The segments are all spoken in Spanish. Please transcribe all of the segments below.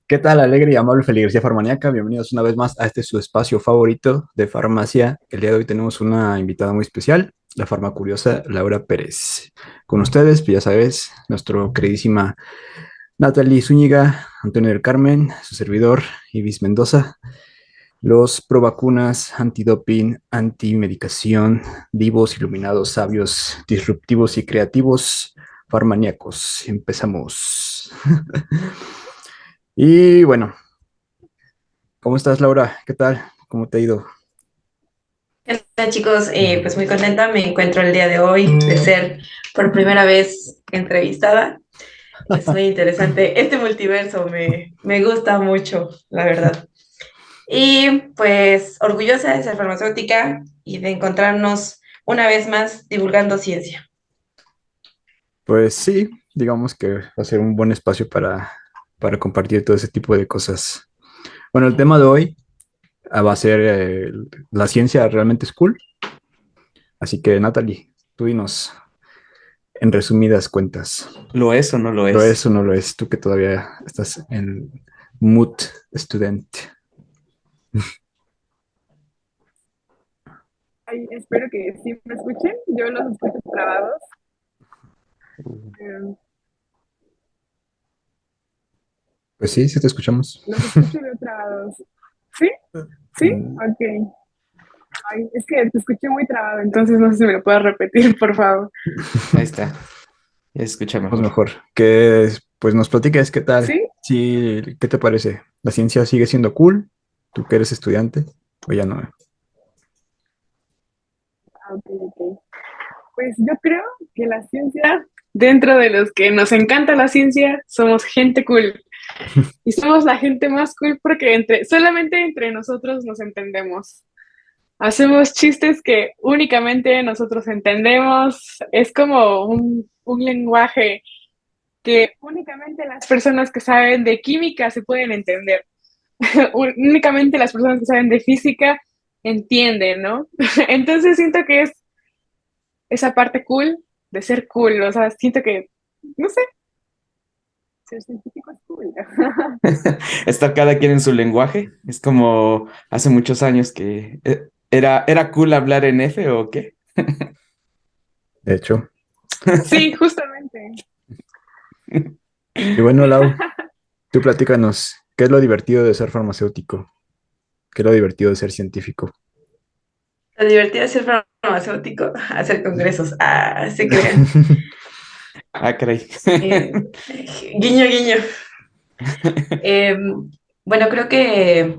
¿Qué tal, alegre y amable feligresía farmaníaca? Bienvenidos una vez más a este su espacio favorito de farmacia. El día de hoy tenemos una invitada muy especial, la farmacuriosa Laura Pérez. Con ustedes, pues ya sabes, nuestro queridísima Natalie Zúñiga, Antonio del Carmen, su servidor, Ibis Mendoza, los provacunas, antidoping, antimedicación, vivos, iluminados, sabios, disruptivos y creativos farmaníacos. Empezamos. Y bueno. ¿Cómo estás, Laura? ¿Qué tal? ¿Cómo te ha ido? Hola chicos, pues muy contenta me encuentro el día de hoy de ser por primera vez entrevistada. Es muy interesante. Este multiverso me gusta mucho, la verdad. Y pues orgullosa de ser farmacéutica y de encontrarnos una vez más divulgando ciencia. Pues sí, digamos que va a ser un buen espacio para compartir todo ese tipo de cosas. Bueno, el tema de hoy va a ser la ciencia realmente es cool. Así que, Natalie, tú dinos en resumidas cuentas, ¿Lo es o no lo ¿lo es es? o no lo es? Tú que todavía estás en mood estudiante. Ay, espero que sí me escuchen. Yo los escucho trabados. eh, Pues sí, sí te escuchamos. los escucho de trabados. ¿Sí? ¿Sí? Mm, Ok. Ay, es que te escuché muy trabado, entonces no sé si me lo puedes repetir, por favor. Ahí está, ya se escucha Pues mejor. mejor. Que pues nos platiques qué tal. ¿Sí? Sí, ¿qué te parece? ¿La ciencia sigue siendo cool? ¿Tú que eres estudiante? ¿O ya no? Ah, ok, ok. Pues yo creo que la ciencia, dentro de los que nos encanta la ciencia, somos gente cool. Y somos la gente más cool porque solamente entre nosotros nos entendemos. Hacemos chistes que únicamente nosotros entendemos. Es como un lenguaje que únicamente las personas que saben de química se pueden entender. Únicamente las personas que saben de física entienden, ¿no? Entonces siento que es esa parte cool de ser cool. O sea, siento que, no sé, ser científico es cool. Estar cada quien en su lenguaje. Es como hace muchos años que era cool hablar en F o qué. De hecho. Sí, justamente. Y bueno, Lau, tú platícanos, ¿qué es lo divertido de ser farmacéutico? ¿Qué es lo divertido de ser científico? Lo divertido es ser farmacéutico, hacer congresos. Ah, se crean. Ah, caray. Eh, guiño, guiño. Eh, bueno, creo que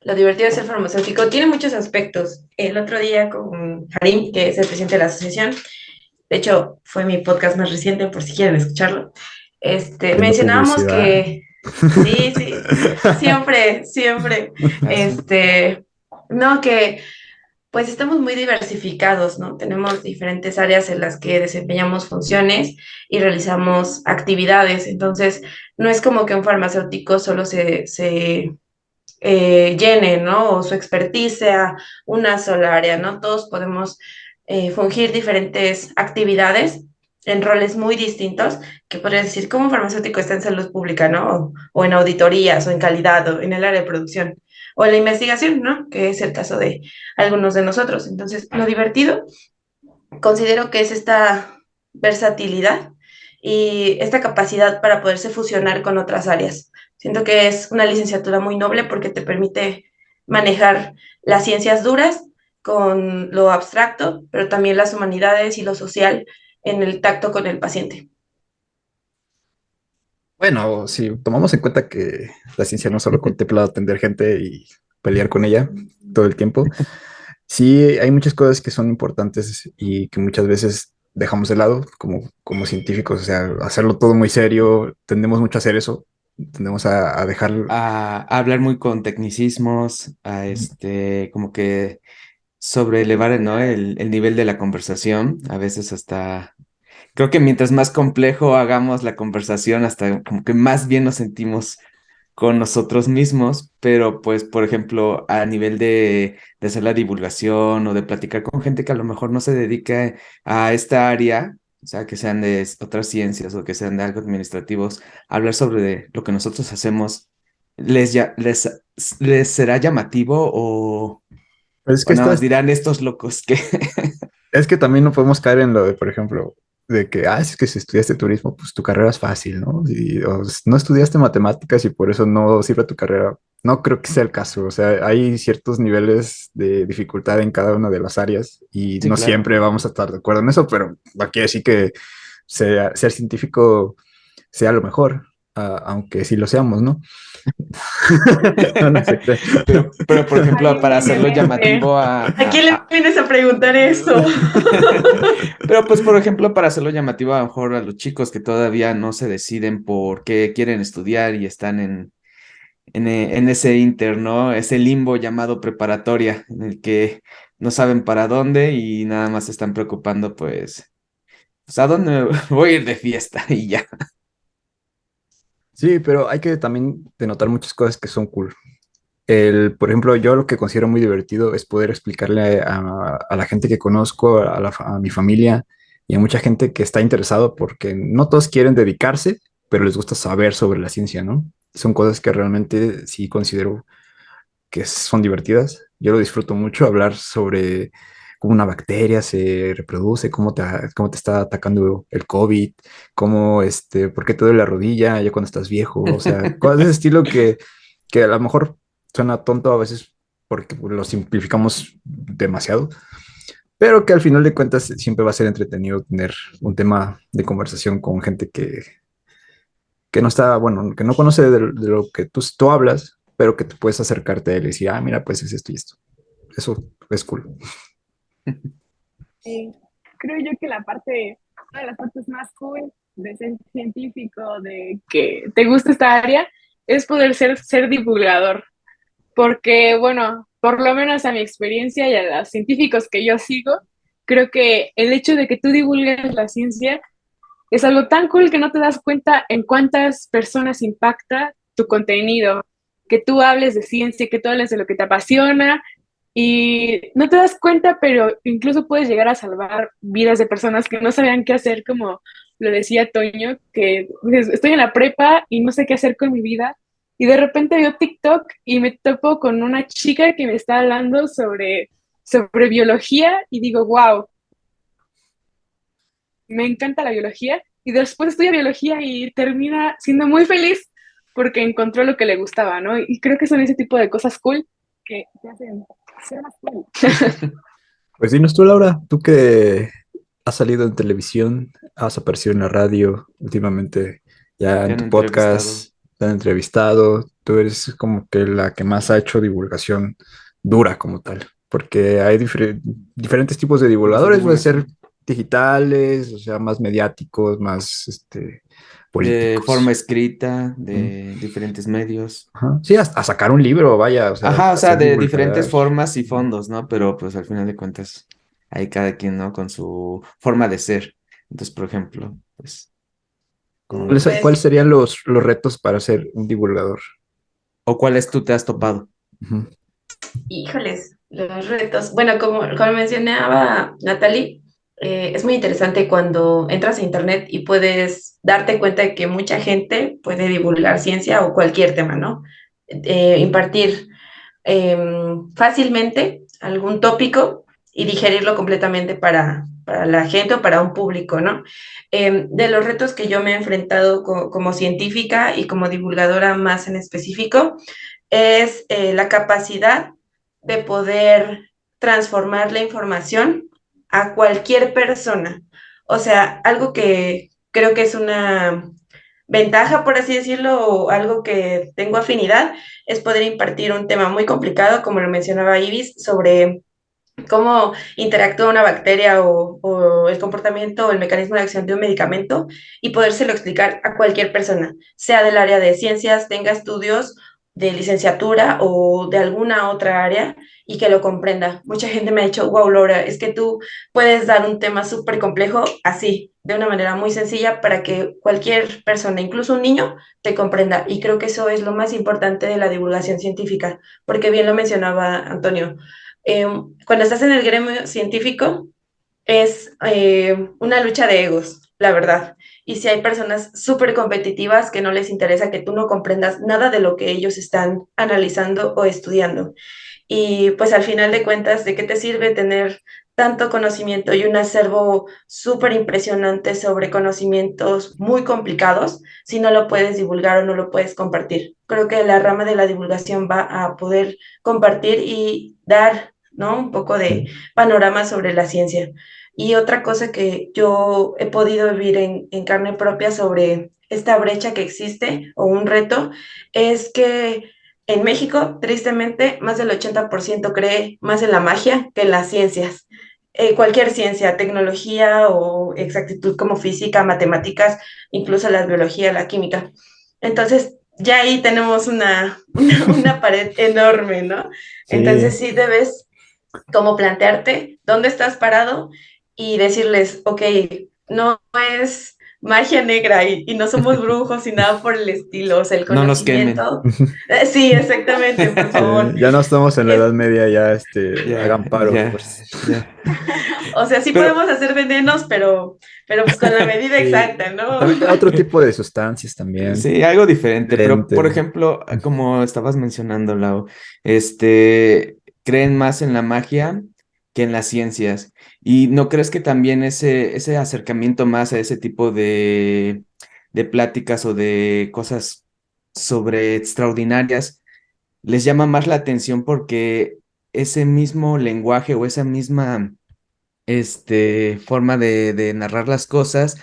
lo divertido de ser farmacéutico tiene muchos aspectos. El otro día con Harim, que es el presidente de la asociación, de hecho fue mi podcast más reciente por si quieren escucharlo, Haciendo mencionábamos publicidad. que sí, sí, siempre, siempre, Así. no, que pues estamos muy diversificados, ¿no? Tenemos diferentes áreas en las que desempeñamos funciones y realizamos actividades. Entonces, no es como que un farmacéutico solo se llene, ¿no? O su expertise sea una sola área, ¿no? Todos podemos fungir diferentes actividades en roles muy distintos, que podrías decir, como un farmacéutico está en salud pública, ¿no? O en auditorías, o en calidad, o en el área de producción, o en la investigación, ¿no? Que es el caso de algunos de nosotros. Entonces, lo divertido considero que es esta versatilidad y esta capacidad para poderse fusionar con otras áreas. Siento que es una licenciatura muy noble porque te permite manejar las ciencias duras con lo abstracto, pero también las humanidades y lo social en el tacto con el paciente. Bueno, si tomamos en cuenta que la ciencia no solo contempla atender gente y pelear con ella todo el tiempo, sí hay muchas cosas que son importantes y que muchas veces dejamos de lado como científicos, o sea, hacerlo todo muy serio, tendemos mucho a hacer eso, tendemos a dejar. A hablar muy con tecnicismos, a como que sobrelevar, ¿no? El nivel de la conversación. A veces hasta creo que mientras más complejo hagamos la conversación, hasta como que más bien nos sentimos con nosotros mismos, pero pues, por ejemplo, a nivel de hacer la divulgación o de platicar con gente que a lo mejor no se dedica a esta área, o sea, que sean de otras ciencias o que sean de algo administrativos, hablar sobre lo que nosotros hacemos les será llamativo Pues es o que nada más estas dirán estos locos que... Es que también no podemos caer en lo de, por ejemplo, de que, es que si estudiaste turismo, pues tu carrera es fácil, ¿no? O no estudiaste matemáticas y por eso no sirve tu carrera. No creo que sea el caso. O sea, hay ciertos niveles de dificultad en cada una de las áreas y Sí, no claro. siempre vamos a estar de acuerdo en eso, pero no quiere decir que ser científico sea lo mejor, aunque sí lo seamos, ¿no? No, no se cree. Pero, por ejemplo, Ay, para hacerlo obviamente. llamativo ¿A quién le vienes a preguntar eso? Pero pues, por ejemplo, para hacerlo llamativo a lo mejor a los chicos que todavía no se deciden por qué quieren estudiar y están en ese inter, ¿no? Ese limbo llamado preparatoria, en el que no saben para dónde y nada más se están preocupando, pues ¿a dónde voy a ir de fiesta? Y ya. Sí, pero hay que también denotar muchas cosas que son cool. Por ejemplo, yo lo que considero muy divertido es poder explicarle a la gente que conozco, a mi familia y a mucha gente que está interesado, porque no todos quieren dedicarse, pero les gusta saber sobre la ciencia, ¿no? Son cosas que realmente sí considero que son divertidas. Yo lo disfruto mucho, hablar sobre cómo una bacteria se reproduce, cómo te está atacando el COVID, por qué te duele la rodilla ya cuando estás viejo, o sea, cosas de ese estilo que a lo mejor suena tonto a veces porque lo simplificamos demasiado, pero que al final de cuentas siempre va a ser entretenido tener un tema de conversación con gente que no está, bueno, que no conoce de lo que tú hablas, pero que te puedes acercarte a él y decir, mira, pues es esto y esto. Eso es cool. Sí, creo yo que una de las partes más cool de ser científico, de que te gusta esta área, es poder ser divulgador. Porque, bueno, por lo menos a mi experiencia y a los científicos que yo sigo, creo que el hecho de que tú divulgues la ciencia es algo tan cool que no te das cuenta en cuántas personas impacta tu contenido, que tú hables de ciencia, que tú hables de lo que te apasiona y no te das cuenta, pero incluso puedes llegar a salvar vidas de personas que no sabían qué hacer, como lo decía Toño, que estoy en la prepa y no sé qué hacer con mi vida. Y de repente veo TikTok y me topo con una chica que me está hablando sobre biología y digo, wow, me encanta la biología y después estudia biología y termina siendo muy feliz porque encontró lo que le gustaba, ¿no? Y creo que son ese tipo de cosas cool que te hacen ser más cool. Pues dinos tú, Laura, tú que has salido en televisión, has aparecido en la radio últimamente, ya Te en han tu entrevistado. podcast, te han entrevistado, tú eres como que la que más ha hecho divulgación dura como tal, porque hay diferentes tipos de Temas de divulgadores, puede ser divulgación. digitales, o sea, más mediáticos, más De forma políticos. escrita, ¿Mm? de diferentes medios. Ajá. Sí, a sacar un libro, vaya, o sea, Ajá, o sea, hacer de divulgar. diferentes formas y fondos, ¿no? Pero pues al final de cuentas, hay cada quien, ¿no? Con su forma de ser. Entonces, por ejemplo, pues, como... ¿Cuáles Pues, serían los retos para ser un divulgador? ¿O cuáles tú te has topado? Ujú. híjoles, los retos. Bueno, como mencionaba Natalie, es muy interesante cuando entras a internet y puedes darte cuenta de que mucha gente puede divulgar ciencia o cualquier tema, ¿no? Impartir fácilmente algún tópico y digerirlo completamente para la gente o para un público, ¿no? De los retos que yo me he enfrentado como científica y como divulgadora más en específico, es la capacidad de poder transformar la información a cualquier persona. O sea, algo que creo que es una ventaja, por así decirlo, o algo que tengo afinidad, es poder impartir un tema muy complicado, como lo mencionaba Ibis, sobre cómo interactúa una bacteria o el comportamiento o el mecanismo de acción de un medicamento y podérselo explicar a cualquier persona, sea del área de ciencias, tenga estudios de licenciatura o de alguna otra área y que lo comprenda. Mucha gente me ha dicho, wow, Laura, es que tú puedes dar un tema súper complejo así, de una manera muy sencilla para que cualquier persona, incluso un niño, te comprenda. Y creo que eso es lo más importante de la divulgación científica, porque bien lo mencionaba Antonio, cuando estás en el gremio científico es una lucha de egos. la verdad. Y si hay personas súper competitivas que no les interesa que tú no comprendas nada de lo que ellos están analizando o estudiando. Y pues al final de cuentas, ¿de qué te sirve tener tanto conocimiento y un acervo súper impresionante sobre conocimientos muy complicados si no lo puedes divulgar o no lo puedes compartir? Creo que la rama de la divulgación va a poder compartir y dar, ¿no? Un poco de panorama sobre la ciencia. Y otra cosa que yo he podido vivir en carne propia sobre esta brecha que existe o un reto es que en México, tristemente, más del 80% cree más en la magia que en las ciencias. Cualquier ciencia, tecnología o exactitud como física, matemáticas, incluso la biología, la química. Entonces, ya ahí tenemos una pared enorme, ¿no? Sí, Entonces, sí debes como plantearte dónde estás parado y decirles, ok, no es magia negra y no somos brujos y nada por el estilo, o sea, el No nos quemen. conocimiento. Sí, exactamente, por favor. ya no estamos en la Es, Edad Media, ya Ya, hagan paro, ya, pues. ya. o sea, sí Pero, podemos hacer venenos, pero pues con la medida Sí, exacta, ¿no? también otro tipo de sustancias también, sí, algo diferente, pero por diferente. ejemplo, como estabas mencionando, Lau, creen más en la magia que en las ciencias. ¿Y no crees que también ese acercamiento más a ese tipo de pláticas o de cosas sobre extraordinarias les llama más la atención porque ese mismo lenguaje o esa misma forma de narrar las cosas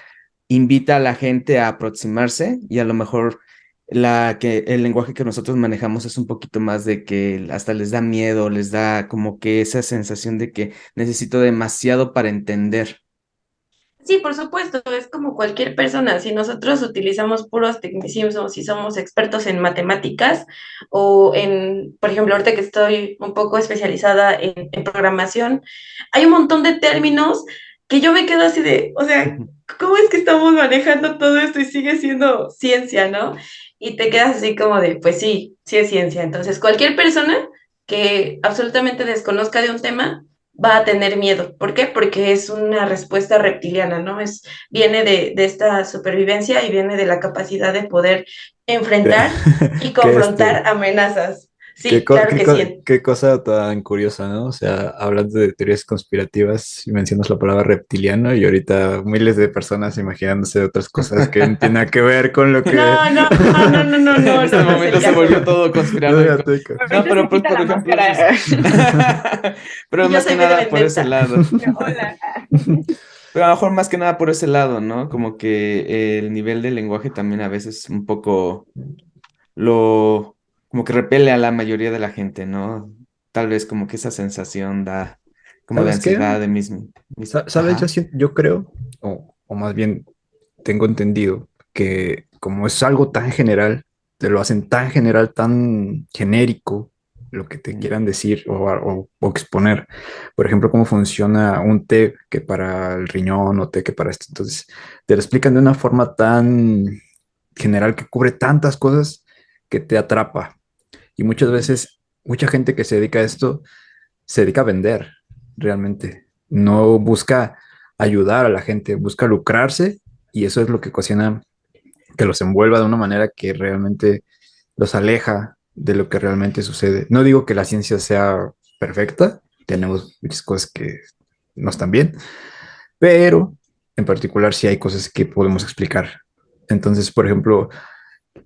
invita a la gente a aproximarse y a lo mejor el lenguaje que nosotros manejamos es un poquito más de que hasta les da miedo, les da como que esa sensación de que necesito demasiado para entender. Sí, por supuesto, es como cualquier persona. Si nosotros utilizamos puros tecnicismos, si somos expertos en matemáticas o en, por ejemplo, ahorita que estoy un poco especializada en programación, hay un montón de términos que yo me quedo así de, o sea, Ujú. ¿cómo es que estamos manejando todo esto y sigue siendo ciencia, ¿no? Y te quedas así como de, pues sí, sí es ciencia. Entonces, cualquier persona que absolutamente desconozca de un tema, va a tener miedo. ¿Por qué? Porque es una respuesta reptiliana, ¿no? Viene de esta supervivencia y viene de la capacidad de poder Que, enfrentar y que confrontar amenazas. qué, Sí, claro que sí. qué cosa tan curiosa, ¿no? O sea, hablando de teorías conspirativas, y mencionas la palabra reptiliano y ahorita miles de personas imaginándose otras cosas que no tienen nada que ver con lo que... No, no, no, no, no, En no, este no, no es el momento se caso. volvió todo No, conspiranoico. fíjate, No, Ahorita pero se pues quita por la ejemplo, eso máscara. pero Y yo más que soy B de nada por ese Vendetta. lado. Hola. Pero a lo mejor más que nada por ese lado, ¿no? Como que el nivel del lenguaje también a veces un poco lo, como que repele a la mayoría de la gente, ¿no? Tal vez como que esa sensación da como de ¿Sabes qué? ansiedad, de ¿Sabes? ajá. Yo creo, o más bien tengo entendido, que como es algo tan general, te lo hacen tan general, tan genérico, lo que te Mm. quieran decir o exponer. Por ejemplo, cómo funciona un té que para el riñón o té que para esto. Entonces, te lo explican de una forma tan general que cubre tantas cosas que te atrapa. Y muchas veces, mucha gente que se dedica a esto se dedica a vender realmente. No busca ayudar a la gente, busca lucrarse y eso es lo que ocasiona que los envuelva de una manera que realmente los aleja de lo que realmente sucede. No digo que la ciencia sea perfecta, tenemos muchas cosas que no están bien, pero en particular sí hay cosas que podemos explicar. Entonces, por ejemplo,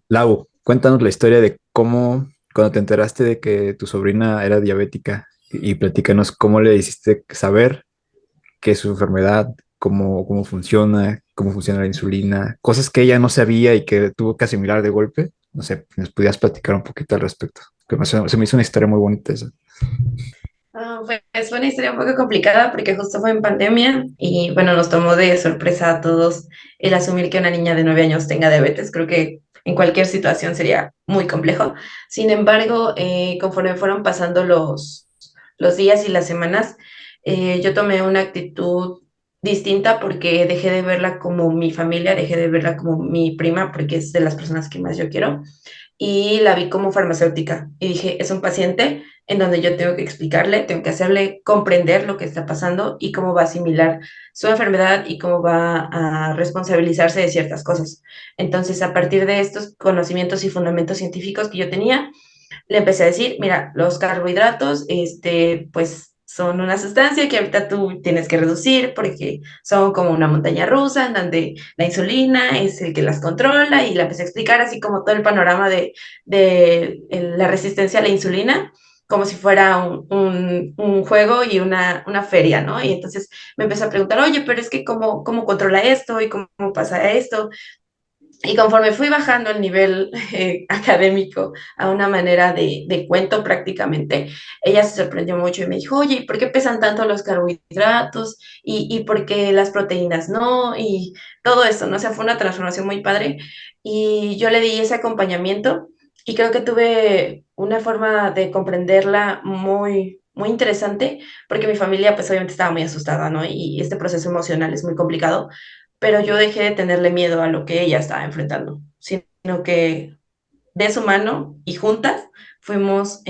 Lau, cuéntanos la historia de cómo, cuando te enteraste de que tu sobrina era diabética y platícanos cómo le hiciste saber qué es su enfermedad, cómo funciona la insulina, cosas que ella no sabía y que tuvo que asimilar de golpe. No sé, nos pudieras platicar un poquito al respecto. Se me hizo una historia muy bonita esa. Pues fue una historia un poco complicada porque justo fue en pandemia y bueno, nos tomó de sorpresa a todos el asumir que una niña de 9 años tenga diabetes. Creo que en cualquier situación sería muy complejo. Sin embargo, conforme fueron pasando los días y las semanas, yo tomé una actitud distinta porque dejé de verla como mi familia, dejé de verla como mi prima porque es de las personas que más yo quiero y la vi como farmacéutica. Y dije, es un paciente en donde yo tengo que explicarle, tengo que hacerle comprender lo que está pasando y cómo va a asimilar su enfermedad y cómo va a responsabilizarse de ciertas cosas. Entonces, a partir de estos conocimientos y fundamentos científicos que yo tenía, le empecé a decir, mira, los carbohidratos, pues son una sustancia que ahorita tú tienes que reducir porque son como una montaña rusa en donde la insulina es el que las controla y la empecé a explicar así como todo el panorama de la resistencia a la insulina como si fuera un juego y una feria, ¿no? Y entonces me empezó a preguntar, oye, pero es que cómo controla esto y cómo pasa esto. Y conforme fui bajando el nivel académico a una manera de cuento prácticamente, ella se sorprendió mucho y me dijo, oye, ¿por qué pesan tanto los carbohidratos? ¿Y por qué las proteínas no? Y todo esto, ¿no? O sea, fue una transformación muy padre. Y yo le di ese acompañamiento y creo que tuve una forma de comprenderla muy interesante, porque mi familia pues obviamente estaba muy asustada, ¿no? Y este proceso emocional es muy complicado, pero yo dejé de tenerle miedo a lo que ella estaba enfrentando, sino que de su mano y juntas fuimos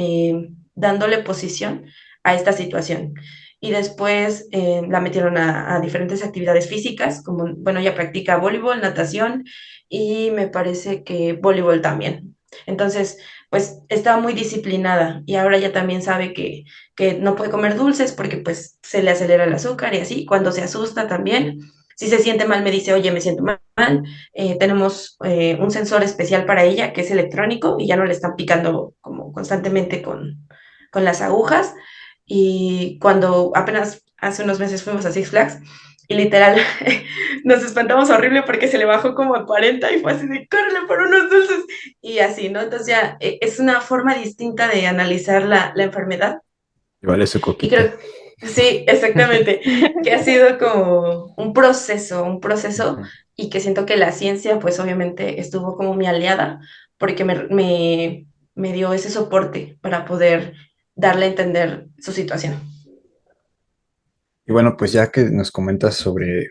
dándole posición a esta situación. Y después la metieron a diferentes actividades físicas, como, bueno, ella practica voleibol, natación y me parece que voleibol también. Entonces, pues estaba muy disciplinada y ahora ya también sabe que no puede comer dulces porque pues se le acelera el azúcar y así. Cuando se asusta también, si se siente mal me dice, oye, me siento mal. Tenemos un sensor especial para ella que es electrónico y ya no le están picando como constantemente con las agujas. Y cuando apenas hace unos meses fuimos a Six Flags y literal nos espantamos horrible porque se le bajó como a 40 y fue así de córrele por unos dulces y así, ¿no? Entonces ya es una forma distinta de analizar la enfermedad Y vale su y coquita. creo, sí, exactamente, que ha sido como un proceso Ujú. y que siento que la ciencia, pues obviamente estuvo como mi aliada porque me dio ese soporte para poder darle a entender su situación. Y bueno, pues ya que nos comentas sobre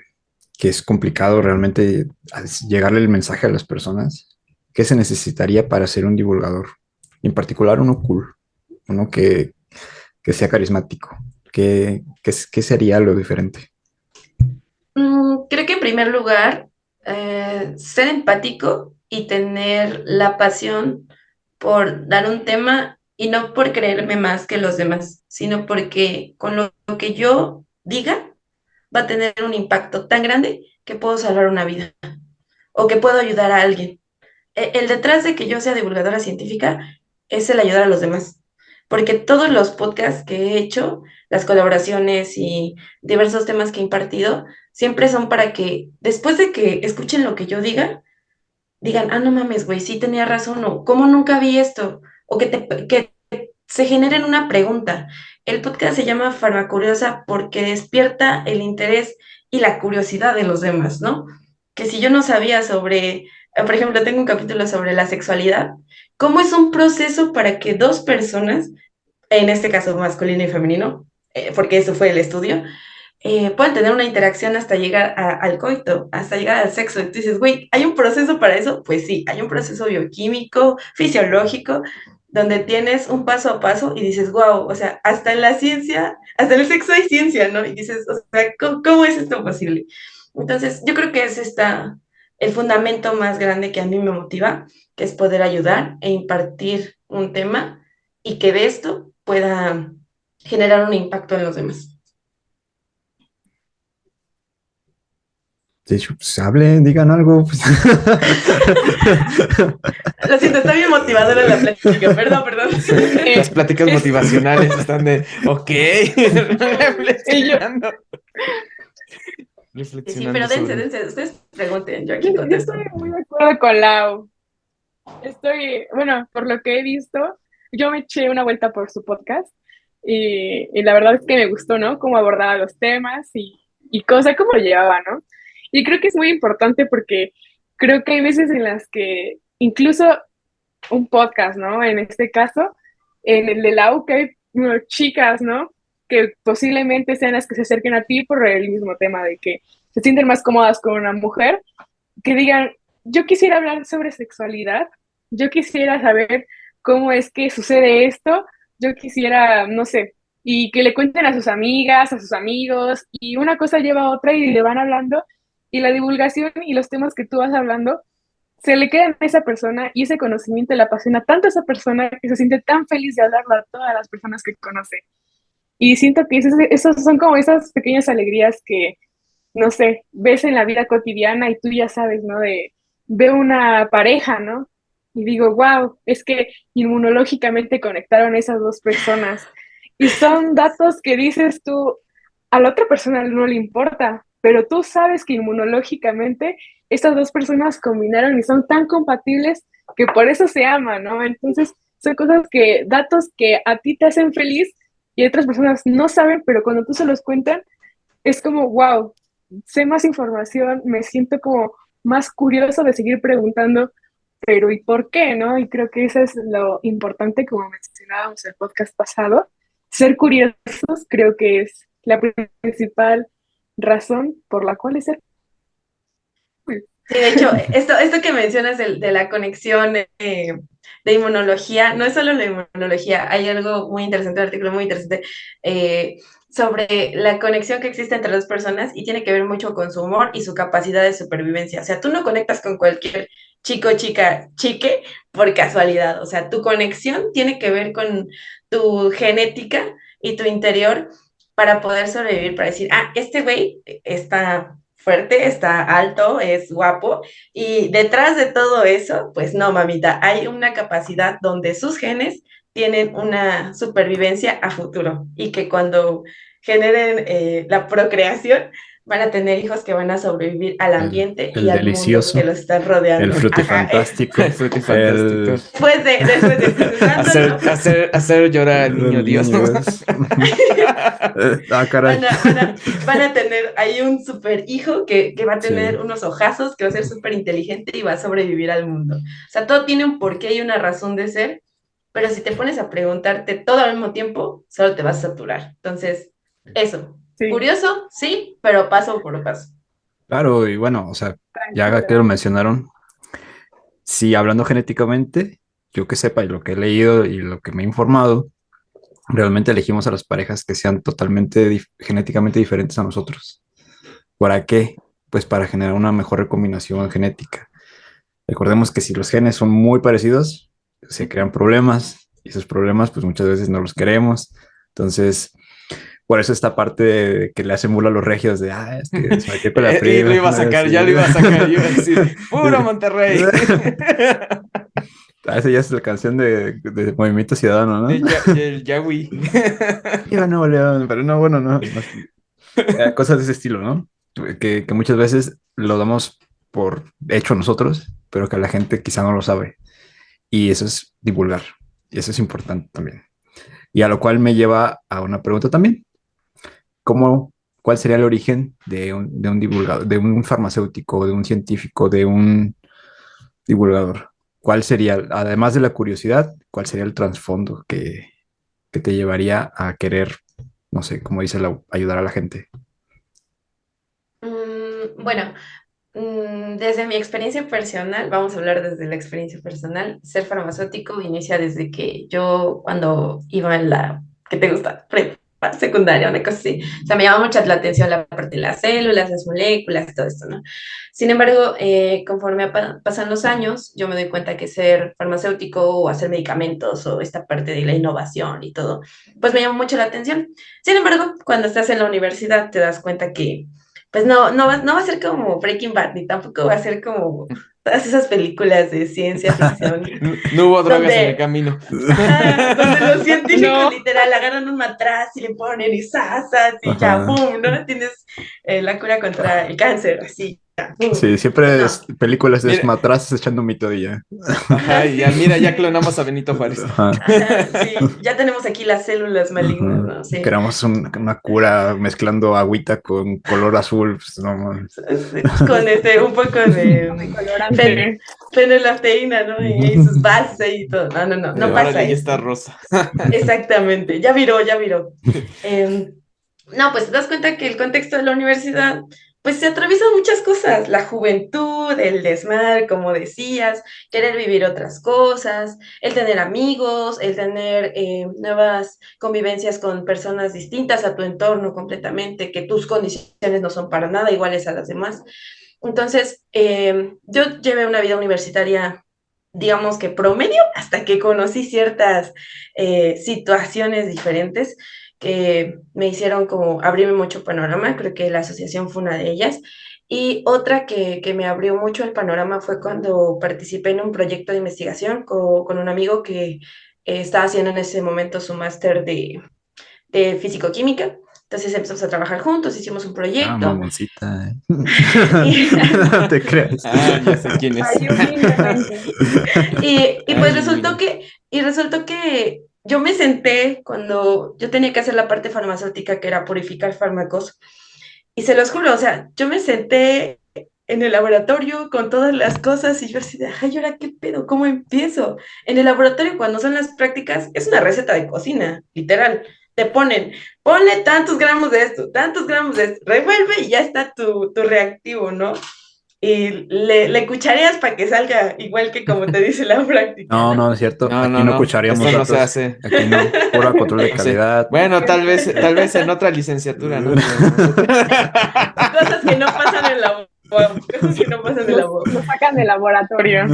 que es complicado realmente llegarle el mensaje a las personas, ¿qué se necesitaría para ser un divulgador? En particular uno cool, uno que sea carismático. ¿Qué sería lo diferente? Creo que en primer lugar, ser empático y tener la pasión por dar un tema y no por creerme más que los demás, sino porque con lo que yo diga va a tener un impacto tan grande que puedo salvar una vida o que puedo ayudar a alguien. El detrás de que yo sea divulgadora científica es el ayudar a los demás, porque todos los podcasts que he hecho, las colaboraciones y diversos temas que he impartido, siempre son para que después de que escuchen lo que yo diga, digan, ah, no mames, güey, sí tenía razón, o cómo nunca vi esto, o que se generen una pregunta. El podcast se llama Farmacuriosa porque despierta el interés y la curiosidad de los demás, ¿no? Que si yo no sabía sobre, por ejemplo, tengo un capítulo sobre la sexualidad, ¿cómo es un proceso para que dos personas, en este caso masculino y femenino, porque eso fue el estudio, puedan tener una interacción hasta llegar al coito, hasta llegar al sexo? Y tú dices, güey, ¿hay un proceso para eso? Pues sí, hay un proceso bioquímico, fisiológico, donde tienes un paso a paso y dices, wow, o sea, hasta en la ciencia, hasta en el sexo hay ciencia, ¿no? Y dices, o sea, ¿cómo es esto posible? Entonces, yo creo que es el fundamento más grande que a mí me motiva, que es poder ayudar e impartir un tema y que de esto pueda generar un impacto en los demás. De hecho, pues hablen, digan algo. Pues. Lo siento, está bien motivadora la plática. Perdón. Las pláticas Es- motivacionales están de, ok, y yo, reflexionando, Sí, pero reflexionando dense, sobre. dense. Ustedes pregunten, yo yo, aquí yo estoy contesto. muy de acuerdo con Lau. Bueno, por lo que he visto, yo me eché una vuelta por su podcast y la verdad es que me gustó, ¿no? Cómo abordaba los temas y cosa, cómo lo llevaba, ¿no? Y creo que es muy importante porque creo que hay veces en las que incluso un podcast, ¿no? En este caso, en el de la U, que hay chicas, ¿no? Que posiblemente sean las que se acerquen a ti por el mismo tema de que se sienten más cómodas con una mujer, que digan, yo quisiera hablar sobre sexualidad, yo quisiera saber cómo es que sucede esto, yo quisiera, no sé, y que le cuenten a sus amigas, a sus amigos, y una cosa lleva a otra y le van hablando, y la divulgación y los temas que tú vas hablando se le queda a esa persona y ese conocimiento le apasiona tanto a esa persona que se siente tan feliz de hablarlo a todas las personas que conoce. Y siento que esos son como esas pequeñas alegrías que, no sé, ves en la vida cotidiana y tú ya sabes, ¿no? Veo una pareja, ¿no? Y digo, wow, es que inmunológicamente conectaron esas dos personas. Y son datos que dices tú, a la otra persona no le importa, pero tú sabes que inmunológicamente estas dos personas combinaron y son tan compatibles que por eso se aman, ¿no? Entonces, son cosas que, datos que a ti te hacen feliz y otras personas no saben, pero cuando tú se los cuentan, es como, wow, sé más información, me siento como más curioso de seguir preguntando, pero ¿y por qué, no? Y creo que eso es lo importante, como mencionábamos en el podcast pasado, ser curiosos creo que es la principal razón por la cual es ser. Sí, de hecho, esto que mencionas de la conexión de inmunología, no es solo la inmunología, hay algo muy interesante, un artículo muy interesante sobre la conexión que existe entre dos personas y tiene que ver mucho con su humor y su capacidad de supervivencia. O sea, tú no conectas con cualquier chico, chica, chique por casualidad. O sea, tu conexión tiene que ver con tu genética y tu interior para poder sobrevivir, para decir, ah, este güey está fuerte, está alto, es guapo, y detrás de todo eso, pues no, mamita, hay una capacidad donde sus genes tienen una supervivencia a futuro y que cuando generen la procreación van a tener hijos que van a sobrevivir al ambiente y El al mundo que delicioso, los están el rodeando. Ajá, frutifantástico, El frutifantástico. el, después de procesándolo, Hacer llorar al niño el Dios. niño Dios. Caray. van a tener ahí un super hijo que va a Sí. tener unos ojazos, que va a ser súper inteligente y va a sobrevivir al mundo. O sea, todo tiene un porqué y una razón de ser, pero si te pones a preguntarte todo al mismo tiempo, solo te vas a saturar. Entonces, eso. Sí, Curioso, sí, pero paso por paso. Claro, y bueno, o sea, ya que tranquilo. lo mencionaron, si hablando genéticamente, yo que sepa y lo que he leído y lo que me he informado, realmente elegimos a las parejas que sean totalmente genéticamente diferentes a nosotros. ¿Para qué? Pues para generar una mejor recombinación genética. Recordemos que si los genes son muy parecidos, se crean problemas y esos problemas pues muchas veces no los queremos. Entonces, por eso esta parte de que le hacen burla a los regios de, ah, es que se metió con la Y lo prima. iba a sacar, Sí. ya lo iba a sacar, yo iba a decir, puro Monterrey. Esa ya es la canción de Movimiento Ciudadano, ¿no? El Yahweh. Iba Nuevo León, pero no, bueno, no. Cosas de ese estilo, ¿no? Que muchas veces lo damos por hecho nosotros, pero que la gente quizá no lo sabe. Y eso es divulgar. Y eso es importante también. Y a lo cual me lleva a una pregunta también. ¿Cómo, cuál sería el origen de un divulgador, de un farmacéutico, de un científico, de un divulgador? ¿Cuál sería, además de la curiosidad, cuál sería el trasfondo que te llevaría a querer, no sé, como dice, ayudar a la gente? Bueno, desde mi experiencia personal, vamos a hablar desde la experiencia personal, ser farmacéutico inicia desde que yo cuando iba en la, ¿qué te gusta? Prepa, secundaria, una cosa así. O sea, me llama mucho la atención la parte de las células, las moléculas, todo esto, ¿no? Sin embargo, conforme pasan los años, yo me doy cuenta que ser farmacéutico o hacer medicamentos o esta parte de la innovación y todo, pues me llama mucho la atención. Sin embargo, cuando estás en la universidad te das cuenta que pues no va a ser como Breaking Bad, ni tampoco va a ser como todas esas películas de ciencia ficción, No hubo drogas en el donde, camino. ajá, donde los científicos No, literal agarran un matraz y le ponen y sasas y ya, Ajá. ¡pum!, ¿no? Tienes la cura contra el cáncer, así, ya, ¡pum! Sí, Pues siempre es no, películas de Mira, matraces echando mito de ya. ajá, y ya, sí, mira, ya sí, clonamos a Benito Juárez. Ajá. ajá, sí, ya tenemos aquí las células malignas, Ujú. ¿no? Sí. Creamos una cura mezclando agüita con color azul. Pues, no, mames. Con un poco de colorante. fenolafteína, ¿no? Y sus bases y todo. No pasa Órale, ya eso. está rosa. Exactamente, ya viró, ya viró. No, pues te das cuenta que el contexto de la universidad pues se atraviesan muchas cosas, la juventud, el desmadre, como decías, querer vivir otras cosas, el tener amigos, el tener nuevas convivencias con personas distintas a tu entorno completamente, que tus condiciones no son para nada iguales a las demás. Entonces, yo llevé una vida universitaria, digamos que promedio, hasta que conocí ciertas situaciones diferentes que me hicieron como abrirme mucho panorama. Creo que la asociación fue una de ellas. Y otra que me abrió mucho el panorama fue cuando participé en un proyecto de investigación con un amigo que estaba haciendo en ese momento su máster de físico-química. Entonces empezamos a trabajar juntos, hicimos un Ah, proyecto mamoncita. y, No te creas. Ah, ya sé quién es. Ahí humildemente. y pues Ay, mira. resultó que yo me senté cuando yo tenía que hacer la parte farmacéutica, que era purificar fármacos, y se los juro, o sea, yo me senté en el laboratorio con todas las cosas y yo así de, ay, ¿ahora qué pedo? ¿Cómo empiezo? En el laboratorio, cuando son las prácticas, es una receta de cocina, literal. Te ponen, ponle tantos gramos de esto, revuelve y ya está tu reactivo, ¿no? Y le cuchareas para que salga igual que como te dice la práctica, No, ¿no? no es cierto. No, Aquí no, no no. escucharíamos Esto no se datos. hace. Aquí no. Puro control de No sé. calidad. Bueno, tal vez en otra licenciatura, ¿no? Pero nosotros. Cosas que no pasan en la UAM, cosas que no pasan en la UAM. Lo sacan del laboratorio.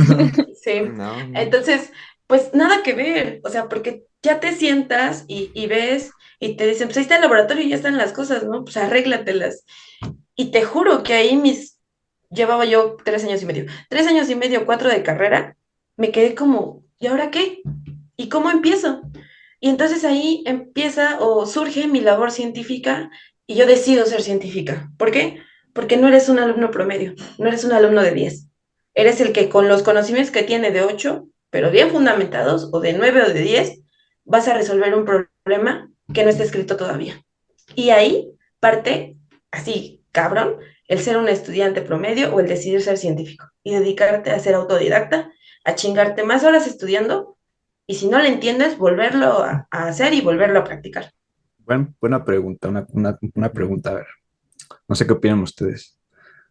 Sí, No, no. entonces, pues nada que ver, o sea, porque ya te sientas y ves y te dicen, pues ahí está el laboratorio y ya están las cosas, ¿no? Pues arréglatelas. Y te juro que ahí llevaba yo 3 años y medio, 3 años y medio, 4 de carrera, me quedé como, ¿y ahora qué? ¿Y cómo empiezo? Y entonces ahí empieza o surge mi labor científica y yo decido ser científica. ¿Por qué? Porque no eres un alumno promedio, no eres un alumno de 10. Eres el que con los conocimientos que tiene de 8, pero bien fundamentados, o de 9 o de 10, vas a resolver un problema que no está escrito todavía. Y ahí parte, así, cabrón, el ser un estudiante promedio o el decidir ser científico y dedicarte a ser autodidacta, a chingarte más horas estudiando y si no le entiendes, volverlo a hacer y volverlo a practicar. Buena pregunta, una pregunta. A ver, no sé qué opinan ustedes.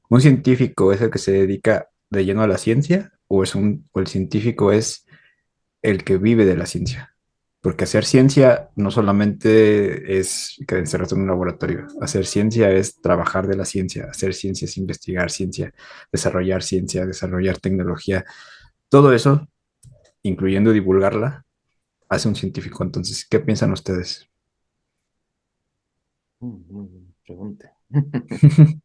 ¿Un científico es el que se dedica de lleno a la ciencia o el científico es el que vive de la ciencia? Porque hacer ciencia no solamente es que encerrarse en un laboratorio. Hacer ciencia es trabajar de la ciencia. Hacer ciencia es investigar ciencia, desarrollar tecnología. Todo eso, incluyendo divulgarla, hace un científico. Entonces, ¿qué piensan ustedes? Muy buena pregunta. Híjole,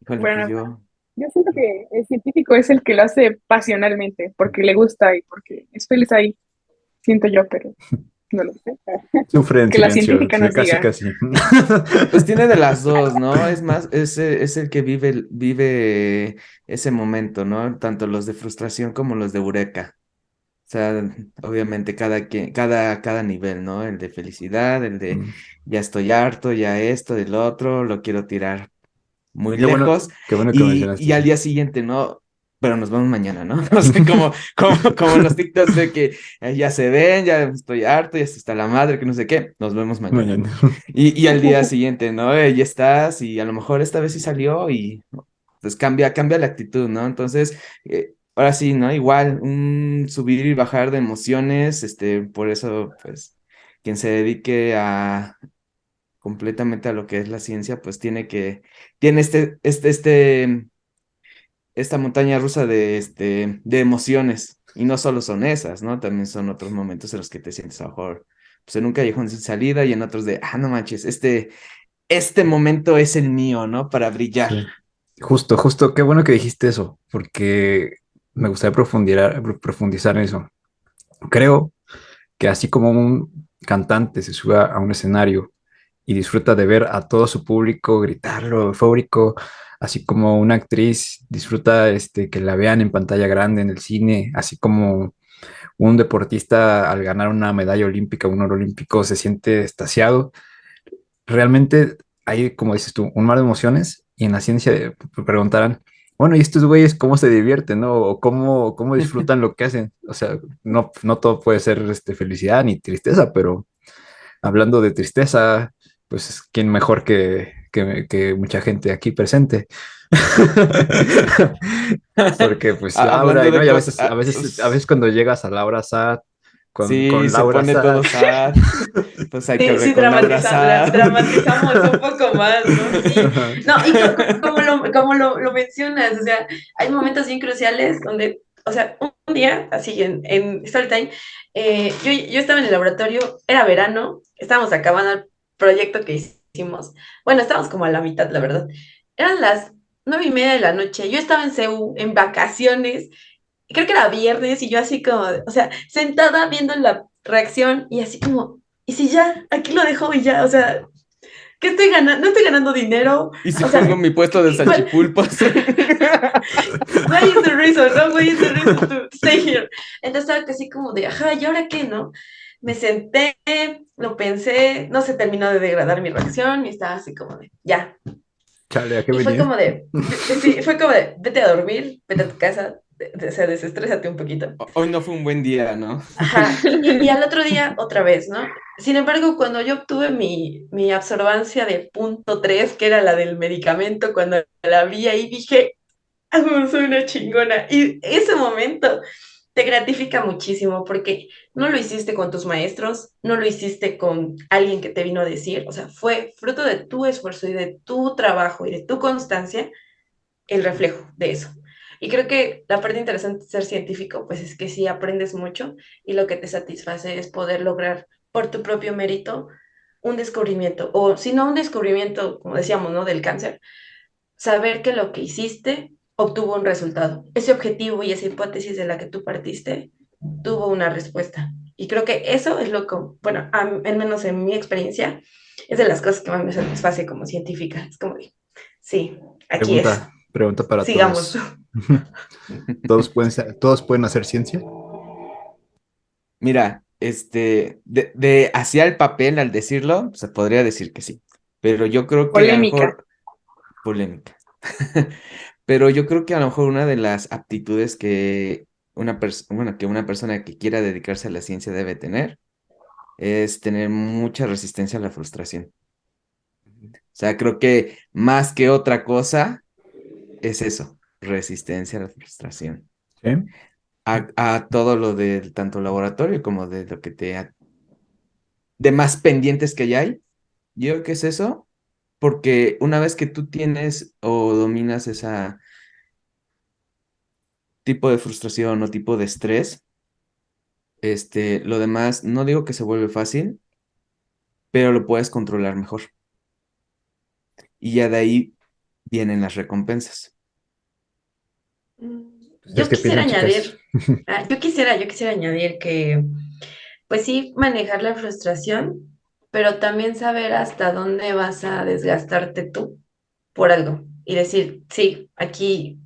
pues Bueno, yo. yo siento que el científico es el que lo hace pasionalmente, porque le gusta y porque es feliz ahí, siento yo, pero no lo sé. Sufre en Que la silencio, científica sí, nos casi, diga. casi. Pues tiene de las dos, ¿no? Es más, es el que vive ese momento, ¿no? Tanto los de frustración como los de eureka. O sea, obviamente cada nivel, ¿no? El de felicidad, el de Mm. ya estoy harto, ya esto, del otro, lo quiero tirar muy lejos. Qué bueno que Y mencionaste al eso. día siguiente, ¿no? Pero nos vemos mañana, ¿no? O sea, como en los TikToks de que ya se ven, ya estoy harto, ya está la madre, que no sé qué, nos vemos mañana, Mañana. ¿no? Y al día siguiente, ¿no? Ya estás y a lo mejor esta vez sí salió y pues cambia la actitud, ¿no? Entonces, ahora sí, ¿no? Igual, un subir y bajar de emociones, por eso, pues, quien se dedique completamente a lo que es la ciencia, pues tiene esta montaña rusa de emociones. Y no solo son esas, ¿no? También son otros momentos en los que te sientes a lo mejor, pues en un callejón sin salida y en otros de, no manches, este momento es el mío, ¿no? Para brillar. Sí. Justo, qué bueno que dijiste eso, porque me gustaría profundizar en eso. Creo que así como un cantante se sube a un escenario y disfruta de ver a todo su público gritarlo eufórico, así como una actriz disfruta que la vean en pantalla grande en el cine, así como un deportista al ganar una medalla olímpica, un oro olímpico, se siente extasiado. Realmente hay, como dices tú, un mar de emociones y en la ciencia preguntarán, bueno, ¿y estos güeyes cómo se divierten, no? O cómo disfrutan lo que hacen. O sea, no todo puede ser felicidad ni tristeza, pero hablando de tristeza, pues quién mejor que mucha gente aquí presente. Porque pues Laura, Hablando ¿no? de Y cosas, a veces cuando llegas a Laura Sad, sí, con se Laura pone Sad. todo sad, pues hay que Sí, hablar sí, con Laura sad. dramatizamos un poco más, ¿no? Sí. Ajá. No, y como lo mencionas, o sea, hay momentos bien cruciales donde, o sea, un día, así en Storytime, yo estaba en el laboratorio, era verano, estábamos acabando el proyecto que hicimos. Bueno, estábamos como a la mitad, la verdad. Eran las 9:30 de la noche, yo estaba en CEU, en vacaciones, creo que era viernes, y yo así como, o sea, sentada viendo la reacción y así como, ¿y si ya? Aquí lo dejo y ya, o sea, ¿qué estoy ganando? No estoy ganando dinero, Y si o sea, pongo mi puesto de salchipulpos. why is the reason, no? Why is the reason to stay here? Entonces estaba casi como de, ajá, ¿y ahora qué, no? Me senté, lo pensé, no se terminó de degradar mi reacción y estaba así como de, ya. Chale, ¿a qué Y fue venía? como de, sí, fue como de, vete a dormir, vete a tu casa, o sea, desestrésate un poquito. Hoy no fue un buen día, ¿no? Ajá, y al otro dí otra vez, ¿no? Sin embargo, cuando yo obtuve mi absorbancia de .3, que era la del medicamento, cuando la vi ahí dije, ah, soy una chingona. Y ese momento te gratifica muchísimo porque no lo hiciste con tus maestros, no lo hiciste con alguien que te vino a decir, o sea, fue fruto de tu esfuerzo y de tu trabajo y de tu constancia el reflejo de eso. Y creo que la parte interesante de ser científico, pues es que sí aprendes mucho y lo que te satisface es poder lograr por tu propio mérito un descubrimiento, o si no un descubrimiento, como decíamos, ¿no? Del cáncer, saber que lo que hiciste obtuvo un resultado. Ese objetivo y esa hipótesis de la que tú partiste tuvo una respuesta. Y creo que eso es lo que, bueno, al menos en mi experiencia, es de las cosas que más me satisface como científica. Es como, sí, aquí es. Pregunta para Sigamos. todos. ¿Todos pueden hacer ciencia? Mira, de hacia el papel al decirlo, se podría decir que sí. Pero yo creo que a lo Polémica. mejor, polémica. Pero yo creo que a lo mejor una de las aptitudes que que una persona que quiera dedicarse a la ciencia debe tener es tener mucha resistencia a la frustración. O sea, creo que más que otra cosa es eso, resistencia a la frustración. Sí. A todo lo del tanto laboratorio como de lo que de más pendientes que ya hay. Yo creo que es eso, porque una vez que tú tienes o dominas esa tipo de frustración o tipo de estrés, lo demás, no digo que se vuelve fácil, pero lo puedes controlar mejor. Y ya de ahí vienen las recompensas. ¿Ustedes Yo qué quisiera piensan, chicas? añadir, yo quisiera añadir que, pues sí, manejar la frustración, pero también saber hasta dónde vas a desgastarte tú por algo y decir, sí, aquí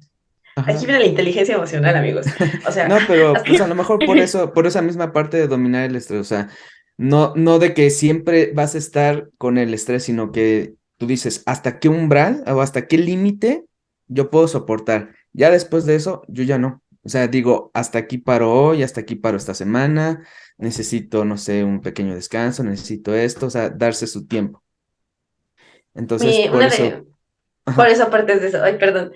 Ajá. viene la inteligencia emocional, amigos. O sea, No, pero hasta- pues a lo mejor por eso, por esa misma parte de dominar el estrés, o sea, no de que siempre vas a estar con el estrés, sino que tú dices, ¿hasta qué umbral o hasta qué límite yo puedo soportar? Ya después de eso, yo ya no. O sea, digo, hasta aquí paro hoy, hasta aquí paro esta semana, necesito, no sé, un pequeño descanso, necesito esto, o sea, darse su tiempo. Entonces, por una eso, por ajá, eso aparte de eso, ay, perdón,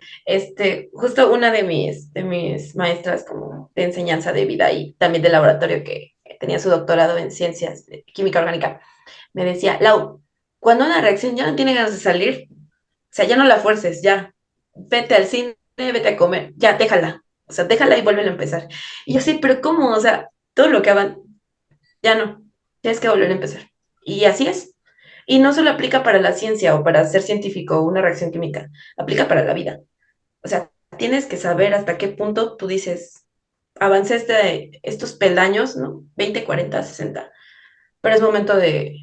justo una de mis maestras como de enseñanza de vida y también de laboratorio que tenía su doctorado en ciencias de química orgánica, me decía, Lau, cuando una reacción ya no tiene ganas de salir, o sea, ya no la fuerces, ya, vete al cine, vete a comer, ya, déjala, o sea, déjala y vuelve a empezar. Y yo sí, pero ¿cómo? O sea, todo lo que hagan, ya no, tienes que volver a empezar. Y así es. Y no solo aplica para la ciencia o para ser científico o una reacción química, aplica para la vida. O sea, tienes que saber hasta qué punto tú dices, avancé estos peldaños, ¿no? 20, 40, 60, pero es momento de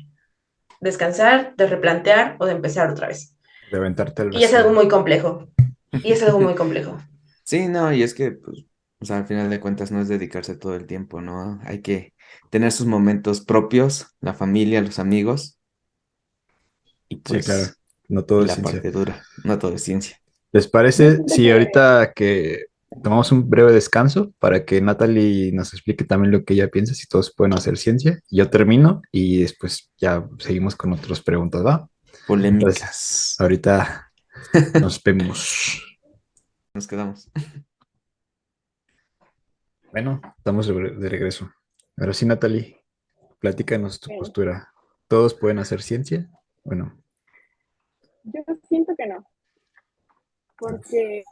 descansar, de replantear o de empezar otra vez. De aventarte al Y es algo vacío. muy complejo. Y es algo muy complejo. sí, no, y es que, pues, o sea, al final de cuentas no es dedicarse todo el tiempo, ¿no? Hay que tener sus momentos propios, la familia, los amigos, y Sí, claro. pues, No y todo es la ciencia. parte dura, no todo es ciencia. ¿Les Yo parece siento si que ahorita que tomamos un breve descanso para que Natalie nos explique también lo que ella piensa, si todos pueden hacer ciencia? Yo termino y después ya seguimos con otras preguntas, ¿va? Entonces, Polémicas. ahorita nos vemos. Nos quedamos. Bueno, estamos de regreso. Ahora sí, Natalie, platícanos tu Ok. postura. ¿Todos pueden hacer ciencia? Bueno, Yo siento que no, porque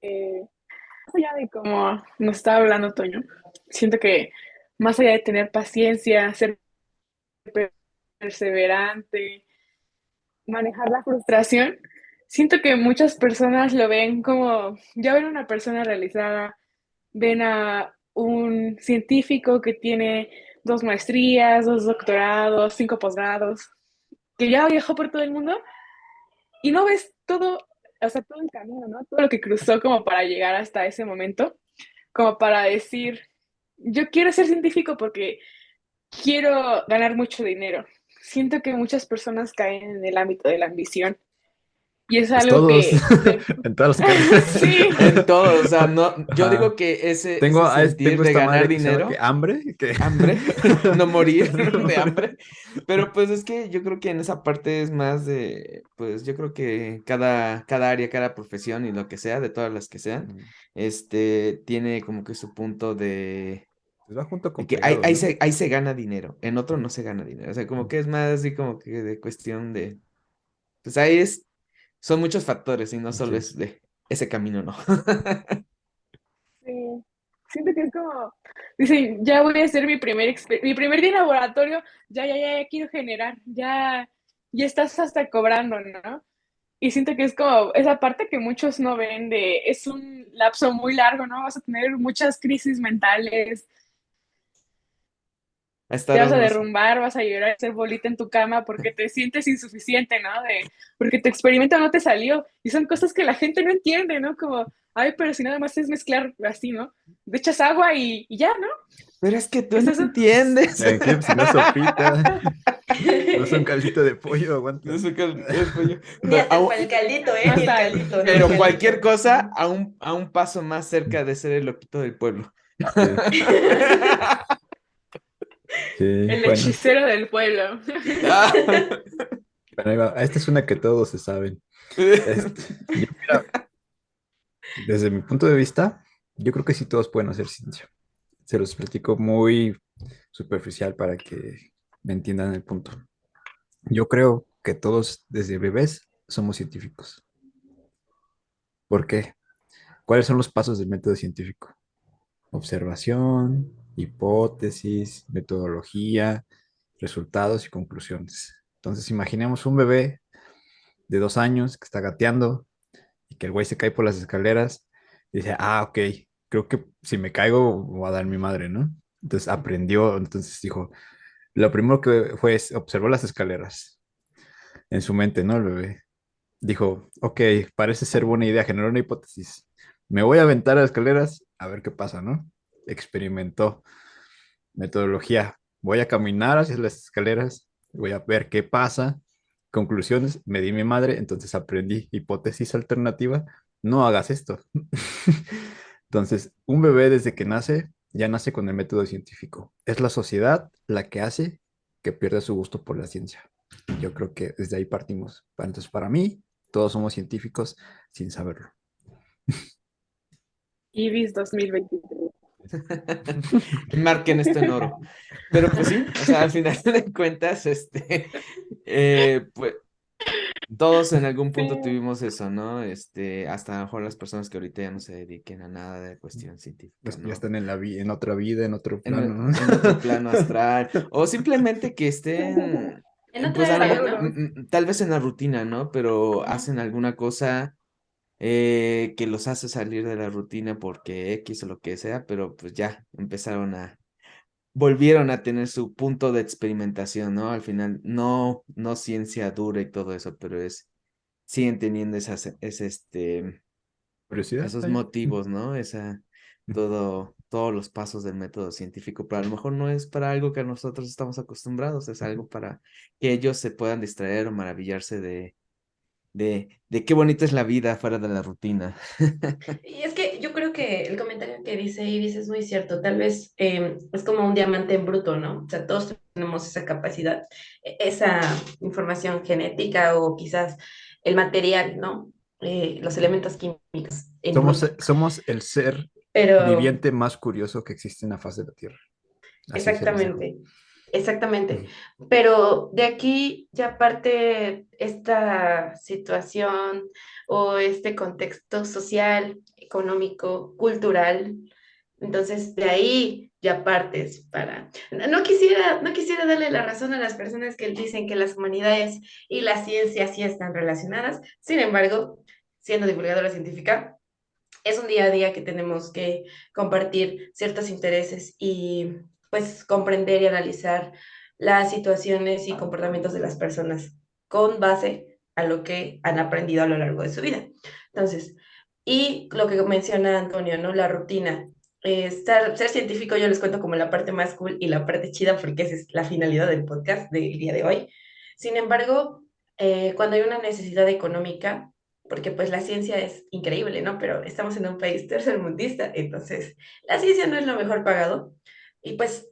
más allá de como nos estaba hablando Toño, siento que más allá de tener paciencia, ser perseverante, manejar la frustración, siento que muchas personas lo ven como, ya ven a una persona realizada, ven a un científico que tiene 2 maestrías, 2 doctorados, 5 posgrados, que ya viajó por todo el mundo y no ves todo, o sea, todo el camino, ¿no? Todo lo que cruzó como para llegar hasta ese momento, como para decir, yo quiero ser científico porque quiero ganar mucho dinero. Siento que muchas personas caen en el ámbito de la ambición y es pues algo todos, que en todas las carreras. sí, En todo, o sea, no, yo digo Ajá. que ese Tengo sentir de esta ganar madre que se llama que dinero, hambre, que hambre, no morir no, de hambre, pero pues es que yo creo que en esa parte es más de, pues yo creo que cada área, cada profesión y lo que sea, de todas las que sean, tiene como que su punto pues va junto de con que pegado, ¿no? ahí se gana dinero, en otro no se gana dinero, o sea, como que es más así como que de cuestión de, pues ahí son muchos factores y no solo Sí. es de ese camino, ¿no? sí. Siento que es como, dicen, ya voy a hacer mi primer día en laboratorio, ya quiero generar, ya estás hasta cobrando, ¿no? Y siento que es como esa parte que muchos no ven de, es un lapso muy largo, ¿no? Vas a tener muchas crisis mentales, A te estar vas a unos, derrumbar, vas a llorar, a hacer bolita en tu cama porque te sientes insuficiente, ¿no? Porque tu experimento no te salió. Y son cosas que la gente no entiende, ¿no? Como, ay, pero si nada más es mezclar así, ¿no? Le echas agua y ya, ¿no? pero es que tú Es no eso. entiendes. Que si no es sopita, no es un caldito de pollo, aguanta. No sé qué fue yo. Ni hasta para el caldito, ¿eh? No Ni el está. caldito, ni el Pero cualquier caldito. cosa a un paso más cerca de ser el loquito del pueblo. Sí, sí, El bueno, hechicero del pueblo. Ah. bueno, ahí va. Esta es una que todos se saben. Mira, desde mi punto de vista, yo creo que sí todos pueden hacer ciencia. Se los platico muy superficial para que me entiendan el punto. Yo creo que todos desde bebés somos científicos. ¿Por qué? ¿Cuáles son los pasos del método científico? Observación, hipótesis, metodología, resultados y conclusiones. Entonces, imaginemos un bebé de 2 años que está gateando y que el güey se cae por las escaleras y dice, ah, ok, creo que si me caigo voy a dar mi madre, ¿no? Entonces aprendió, entonces dijo, lo primero que fue es observó las escaleras en su mente, ¿no? El bebé dijo, ok, parece ser buena idea, generó una hipótesis. Me voy a aventar a las escaleras a ver qué pasa, ¿no? Experimentó metodología. Voy a caminar hacia las escaleras, voy a ver qué pasa. Conclusiones, me di mi madre, entonces aprendí. Hipótesis alternativa, no hagas esto. Entonces, un bebé desde que nace, ya nace con el método científico. Es la sociedad la que hace que pierda su gusto por la ciencia. Yo creo que desde ahí partimos. Entonces, para mí, todos somos científicos sin saberlo. Ibis 2023. Marquen esto en oro. Pero pues sí, o sea, al final de cuentas, pues todos en algún Sí, punto tuvimos eso, ¿no? Hasta a lo mejor las personas que ahorita ya no se dediquen a nada de cuestión científica, Ya ¿no? están en otra vida, en otro plano, ¿no? En otro plano astral, o simplemente que estén, En pues otra a lo era, mejor, ¿no? euros. tal vez en la rutina, ¿no? Pero Ujú. hacen alguna cosa que los hace salir de la rutina porque X o lo que sea, pero pues ya volvieron a tener su punto de experimentación, ¿no? Al final, no ciencia dura y todo eso, pero siguen teniendo Curiosidad. esos Vaya. motivos, ¿no? Todos los pasos del método científico, pero a lo mejor no es para algo que nosotros estamos acostumbrados, es algo para que ellos se puedan distraer o maravillarse de qué bonita es la vida fuera de la rutina. Y es que yo creo que el comentario que dice Ibis es muy cierto. Tal vez es como un diamante en bruto, ¿no? O sea, todos tenemos esa capacidad, esa información genética o quizás el material, ¿no? Los elementos químicos en Somos, bruto. somos el ser Pero viviente más curioso que existe en la faz de la Tierra. Así se los dejo. exactamente, exactamente. Pero de aquí ya parte esta situación o este contexto social, económico, cultural. Entonces, de ahí ya partes para... No quisiera darle la razón a las personas que dicen que las humanidades y la ciencia sí están relacionadas. Sin embargo, siendo divulgadora científica, es un día a día que tenemos que compartir ciertos intereses y pues comprender y analizar las situaciones y comportamientos de las personas con base a lo que han aprendido a lo largo de su vida. Entonces, y lo que menciona Antonio, ¿no? La rutina. Ser científico yo les cuento como la parte más cool y la parte chida porque esa es la finalidad del podcast del día de hoy. Sin embargo, cuando hay una necesidad económica, porque pues la ciencia es increíble, ¿no? Pero estamos en un país tercermundista, entonces la ciencia no es lo mejor pagado y pues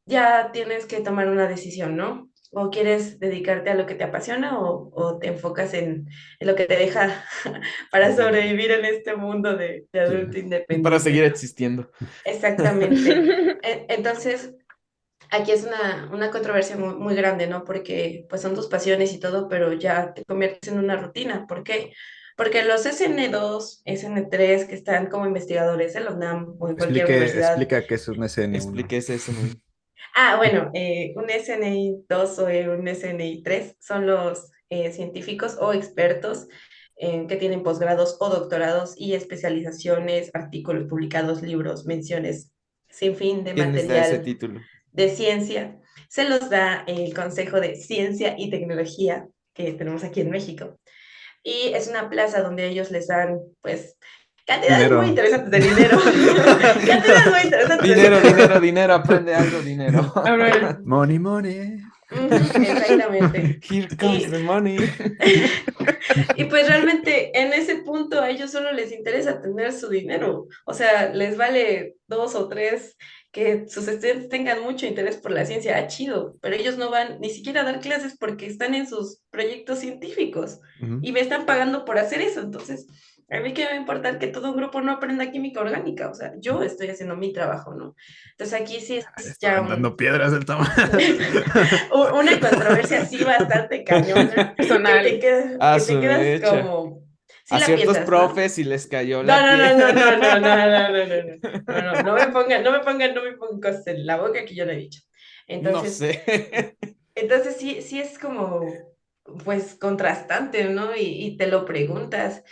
ya tienes que tomar una decisión, ¿no? O quieres dedicarte a lo que te apasiona o te enfocas en lo que te deja para sobrevivir en este mundo de Sí. adulto Para independiente, seguir ¿no? existiendo. Exactamente. Entonces, aquí es una controversia muy, muy grande, ¿no? Porque pues son tus pasiones y todo, pero ya te conviertes en una rutina. ¿Por qué? Porque los SN2, SN3 que están como investigadores en la UNAM o en cualquier universidad. Explica qué es un SN1. Expliqué eso muy. Bueno, un SNI2 o un SNI3 son los científicos o expertos que tienen posgrados o doctorados y especializaciones, artículos publicados, libros, menciones, sin fin de ¿Quién les da ese material título? de ciencia. Se los da el Consejo de Ciencia y Tecnología que tenemos aquí en México. Y es una plaza donde ellos les dan, pues, cantidades muy Dinero. interesantes de dinero. Cantidades muy interesantes de Dinero, dinero. dinero, dinero, aprende algo, dinero. A ver, Money, money. Exactamente. Here comes Y, the money. y pues realmente en ese punto a ellos solo les interesa tener su dinero. O sea, les vale dos o tres que sus estudiantes tengan mucho interés por la ciencia. Chido, pero ellos no van ni siquiera a dar clases porque están en sus proyectos científicos Ujú. y me están pagando por hacer eso. Entonces, a mí qué me va a importar que todo un grupo no aprenda química orgánica. O sea, yo estoy haciendo mi trabajo, ¿no? Entonces aquí sí Le es está ya dando piedras el tamaño. una controversia así bastante cañona, personal. A que te su quedas mecha. como, sí A la ciertos piensas, ¿no? profes y les cayó No, la no, no, no, no, no, no, piedra. no, no, no, no me pongan cosas en la boca que yo no he dicho. No Entonces, sé. entonces sí, sí es como, pues, contrastante, ¿no? Y te lo preguntas.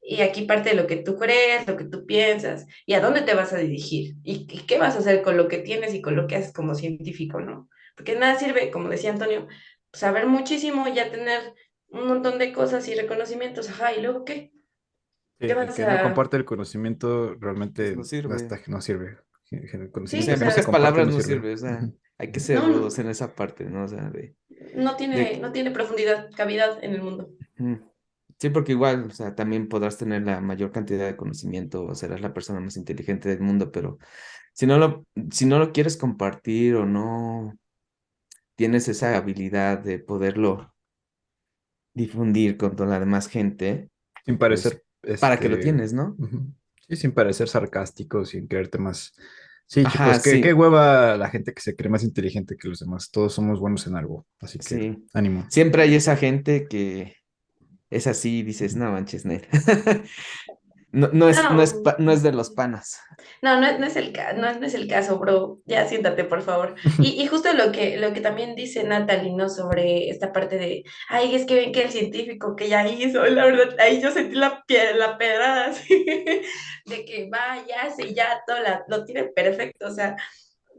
Y aquí parte de lo que tú crees, lo que tú piensas, y a dónde te vas a dirigir, y qué vas a hacer con lo que tienes y con lo que haces como científico, ¿no? Porque nada sirve, como decía Antonio, saber muchísimo, ya tener un montón de cosas y reconocimientos, ajá, ¿y luego qué? Sí, ¿Qué el vas que no a...? comparte el conocimiento Pues realmente no sirve. no sirve. El O Sí, sea, conocimiento o en que no se pocas sea, comparte palabras no no sirve. sirve. O sea, Ujú. hay que ser no, rudos en esa parte, ¿no? O sea, no tiene, de, no tiene profundidad, cavidad en el mundo. mm. Sí, porque igual, o sea, también podrás tener la mayor cantidad de conocimiento o serás la persona más inteligente del mundo, pero si no lo quieres compartir o no tienes esa habilidad de poderlo difundir con toda la demás gente, Sin pues, parecer, ¿para qué lo tienes, no? ujú. Sí, sin parecer sarcástico, sin creerte más. Sí, chicos, Ajá, qué sí, hueva la gente que se cree más inteligente que los demás. Todos somos buenos en algo, así que sí. ánimo. Siempre hay esa gente que es así y dices, no manches, Nel. No, No, no es de los panas. no es no es el caso, bro. Ya siéntate, por favor. Y justo lo que también dice Natalie, ¿no? Sobre esta parte de, ay, es que ven que el científico que ya hizo, la verdad, ahí yo sentí la pedrada, así, de que va, ya hace, ya todo lo tiene perfecto. O sea,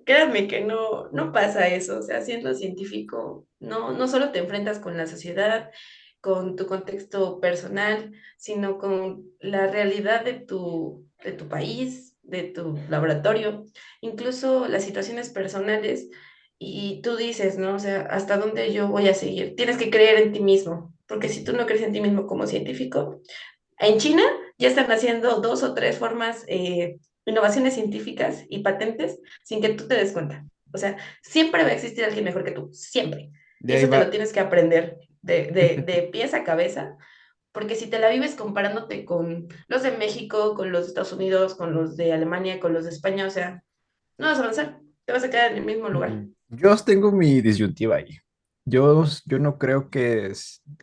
créanme que no pasa eso. O sea, siendo científico, no solo te enfrentas con la sociedad, con tu contexto personal, sino con la realidad de tu país, de tu laboratorio, incluso las situaciones personales. Y tú dices, ¿no? O sea, ¿hasta dónde yo voy a seguir? Tienes que creer en ti mismo, porque si tú no crees en ti mismo como científico, en China ya están haciendo dos o tres formas innovaciones científicas y patentes sin que tú te des cuenta. O sea, siempre va a existir alguien mejor que tú, siempre. De Y ahí eso te lo va. tienes que aprender de pies a cabeza, porque si te la vives comparándote con los de México, con los de Estados Unidos, con los de Alemania, con los de España, o sea, no vas a avanzar, te vas a quedar en el mismo lugar. Yo tengo mi disyuntiva ahí. Yo no creo que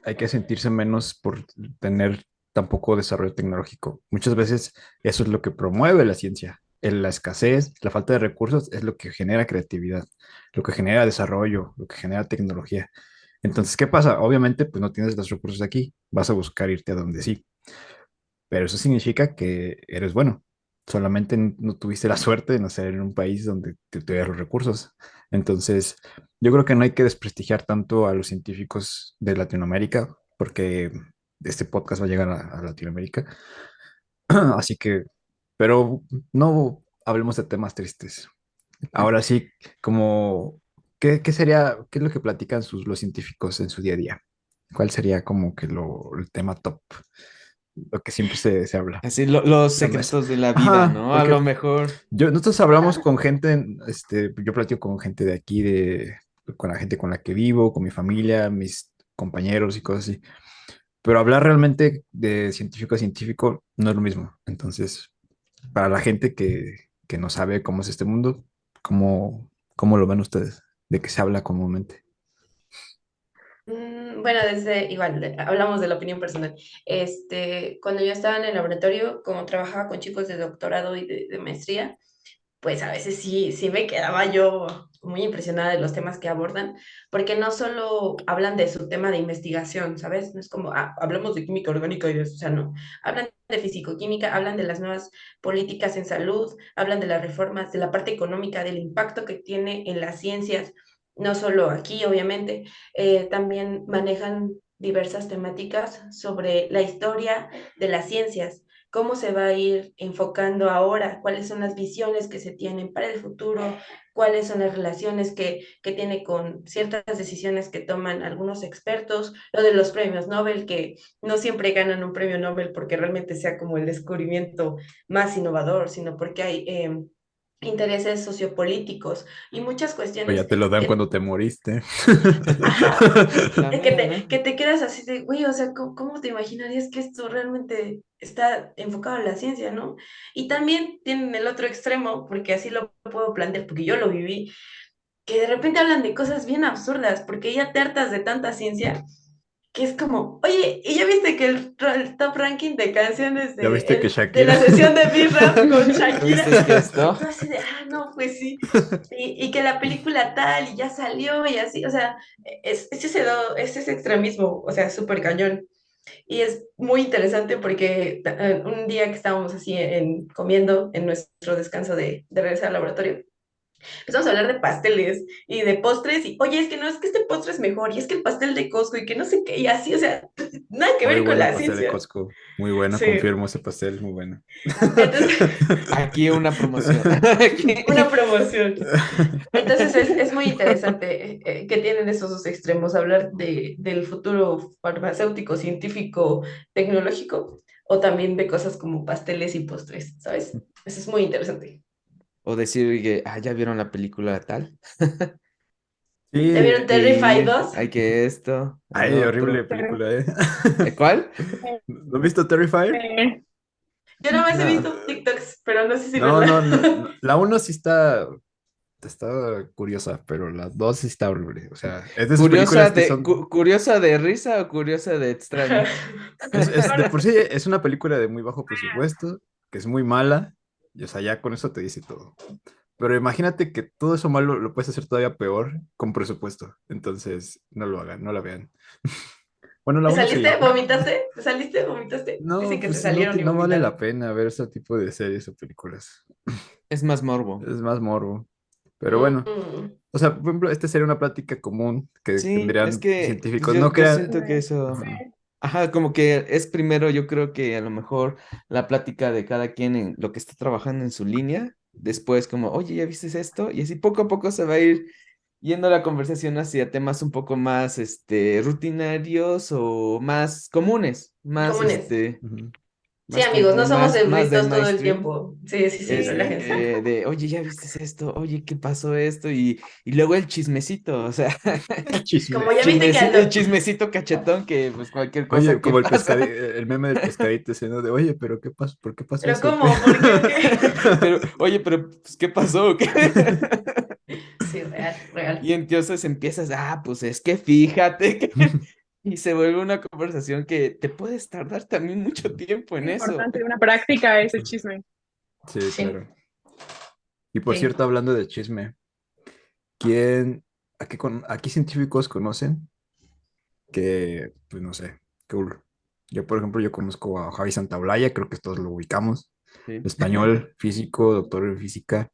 hay que sentirse menos por tener tan poco desarrollo tecnológico. Muchas veces eso es lo que promueve la ciencia. La escasez, la falta de recursos es lo que genera creatividad, lo que genera desarrollo, lo que genera tecnología. Entonces, ¿qué pasa? Obviamente, pues no tienes los recursos aquí, vas a buscar irte a donde sí, pero eso significa que eres bueno. Solamente no tuviste la suerte de nacer en un país donde te tuvieras los recursos. Entonces, yo creo que no hay que desprestigiar tanto a los científicos de Latinoamérica, porque este podcast va a llegar a Latinoamérica. Así que, pero no hablemos de temas tristes. Ahora sí, como, ¿qué sería, qué es lo que platican los científicos en su día a día? ¿Cuál sería como que el tema top? Lo que siempre se habla Así los en la mesa. secretos de la vida, Ajá, ¿no? A lo porque mejor. nosotros hablamos con gente, yo platico con gente de aquí, con la gente con la que vivo, con mi familia, mis compañeros y cosas así. Pero hablar realmente de científico a científico no es lo mismo. Entonces, para la gente que no sabe cómo es este mundo, ¿cómo lo ven ustedes? ¿De qué se habla comúnmente? Bueno, desde, igual, hablamos de la opinión personal. Cuando yo estaba en el laboratorio, como trabajaba con chicos de doctorado y de maestría, pues a veces sí me quedaba yo muy impresionada de los temas que abordan, porque no solo hablan de su tema de investigación, ¿sabes? No es como, hablamos de química orgánica y de eso, o sea, no. Hablan de fisicoquímica, hablan de las nuevas políticas en salud, hablan de las reformas, de la parte económica, del impacto que tiene en las ciencias, no solo aquí, obviamente, también manejan diversas temáticas sobre la historia de las ciencias, cómo se va a ir enfocando ahora, cuáles son las visiones que se tienen para el futuro, cuáles son las relaciones que tiene con ciertas decisiones que toman algunos expertos, lo de los premios Nobel, que no siempre ganan un premio Nobel porque realmente sea como el descubrimiento más innovador, sino porque hay intereses sociopolíticos y muchas O ya cuestiones te lo dan que cuando te moriste. ajá, También, ¿no? que te quedas así de, güey, o sea, ¿cómo te imaginarías que esto realmente está enfocado en la ciencia, ¿no? Y también tienen el otro extremo, porque así lo puedo plantear, porque yo lo viví, que de repente hablan de cosas bien absurdas, porque ya te hartas de tanta ciencia, que es como, oye, ¿y ya viste que el top ranking de canciones ¿Ya viste que de Shakira? la sesión de B-Rap con ¿Ya Shakira? viste que esto? Y tú así de, no, pues sí. Y que la película tal y ya salió y así, o sea, es ese extremismo, o sea, súper cañón. Y es muy interesante porque un día que estábamos así comiendo en nuestro descanso de regresar al laboratorio, empezamos a hablar de pasteles y de postres y, oye, es que no, es que este postre es mejor y es que el pastel de Costco y que no sé qué, y así, o sea, nada que Muy ver con bueno el la pastel de ciencia. Costco. Muy bueno, Sí. confirmo ese pastel, muy bueno. Entonces, Aquí una promoción. Aquí. una promoción. Entonces es muy interesante que tienen esos dos extremos, hablar del futuro farmacéutico, científico, tecnológico, o también de cosas como pasteles y postres, ¿sabes? Eso es muy interesante. O decir que, ya vieron la película tal. ¿Ya Sí, vieron Terrified Y 2? hay que esto, el ay, horrible otro. película, ¿eh? ¿Cuál? ¿Lo has visto Terrifier? Yo no más he No. visto TikToks, pero no sé si No, verla. no, no, no. La uno sí está curiosa, pero la dos sí está horrible. O sea, es de esas películas que son, ¿Curiosa de risa o curiosa de extraña? de por sí es una película de muy bajo presupuesto, que es muy mala, y o sea, ya con eso te dice todo. Pero imagínate que todo eso malo lo puedes hacer todavía peor con presupuesto. Entonces, no lo hagan, no la vean. Bueno, la ¿Te uno saliste? sí. ¿Vomitaste? ¿Te saliste? ¿Vomitaste? No, Dicen que se pues no, salieron y no vale la vomitaron. pena ver ese tipo de series o películas. Es más morbo. Es más morbo. Pero bueno, Mm. o sea, por ejemplo, esta sería una plática común que Sí, es tendrían que científicos. yo, No yo crean. siento que eso, Ajá. ajá, como que es primero, yo creo que a lo mejor la plática de cada quien en lo que está trabajando en su línea, después como, oye, ¿ya viste esto? Y así poco a poco se va a ir yendo la conversación hacia temas un poco más, rutinarios o más comunes, más, Comunes. Ujú. Sí, más, amigos, no somos más del eruditos todo el mainstream. tiempo. Sí, sí, sí, la gente. De, oye, ¿ya viste esto? Oye, ¿qué pasó esto? Y luego el chismecito, o sea, El chisme. Como ya viste que al el doctor, chismecito cachetón que pues cualquier Oye, cosa que como el pasa. el meme del pescadito ese, ¿no? De, oye, pero ¿qué pasó? ¿Por qué pasó pero eso? ¿Qué? ¿cómo? ¿Por qué? ¿Qué? Pero, oye, pero pues, ¿qué pasó? ¿Qué? Sí, real, real. Y entonces empiezas, pues es que fíjate que... Y se vuelve una conversación que te puedes tardar también mucho tiempo en Muy eso. importante, una práctica es el chisme. Sí, Sí, claro. Y por sí. cierto, hablando de chisme, ¿quién, a qué científicos conocen que, pues no sé, cool? Yo, por ejemplo, yo conozco a Javi Santaolalla, creo que todos lo ubicamos, Sí. español, físico, doctor en física,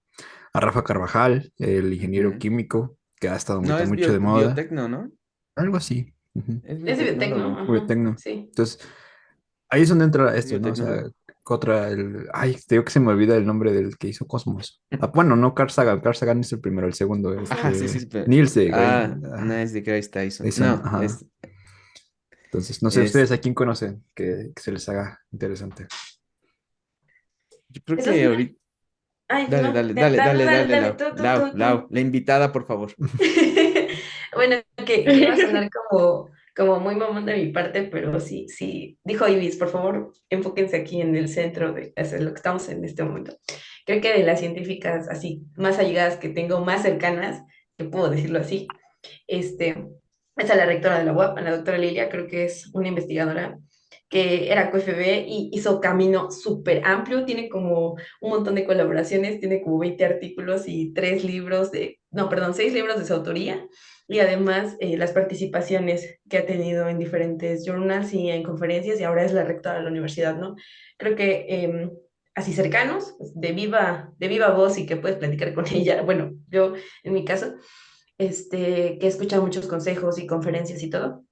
a Rafa Carvajal, el ingeniero Ujú. químico, que ha estado No, ahorita es mucho de moda, biotecno, ¿no? algo así. Ujú. Es Es de biotecno, biotecnólogo. ajá, Biotecno. sí. Entonces, ahí es donde entra Es esto, ¿no? O sea, biotecnólogo. otra, ay, te digo que se me olvida el nombre del que hizo Cosmos. Ah, bueno, no Carl Sagan es el primero, el segundo, Ajá, sí, sí, Niels deGrasse, no es de Grace Tyson. Tyson, No, ajá. Entonces, no sé, es, ustedes a quién conocen que se les haga interesante. yo creo Esos, que ahorita, ay, dale, no, dale, dale, dale, dale, dale, dale, dale, Lau, tú, tú, Lau, tú, Lau, tú. la invitada, por favor. Bueno, que iba a sonar como muy mamón de mi parte, pero sí, sí, dijo Ibis, por favor, enfóquense aquí en el centro de hacer lo que estamos en este momento. Creo que de las científicas así más allegadas que tengo, más cercanas, que puedo decirlo así, este, es a la rectora de la UAP, a la doctora Lilia, creo que es una investigadora que era QFB y hizo camino súper amplio, tiene como un montón de colaboraciones, tiene como 20 artículos y 3 libros no, perdón, 6 libros de su autoría, y además las participaciones que ha tenido en diferentes journals y en conferencias, y ahora es la rectora de la universidad, ¿no? Creo que así cercanos, pues, de viva voz y que puedes platicar con ella, bueno, yo en mi caso, que he escuchado muchos consejos y conferencias y todo.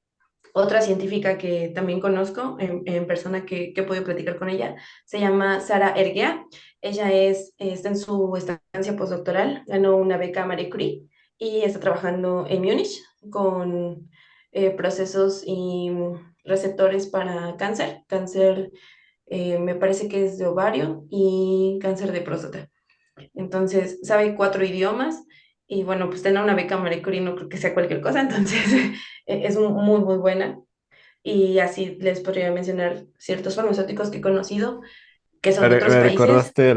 Otra científica que también conozco en persona que he podido platicar con ella se llama Sara Erguea. Ella está en su estancia postdoctoral, ganó una beca Marie Curie y está trabajando en Múnich con procesos y receptores para cáncer, me parece que es de ovario y cáncer de próstata. Entonces, sabe 4 idiomas y bueno, pues tener una beca Marie Curie no creo que sea cualquier cosa, entonces es muy, muy buena. Y así les podría mencionar ciertos farmacéuticos que he conocido que son de otros Me países. recordaste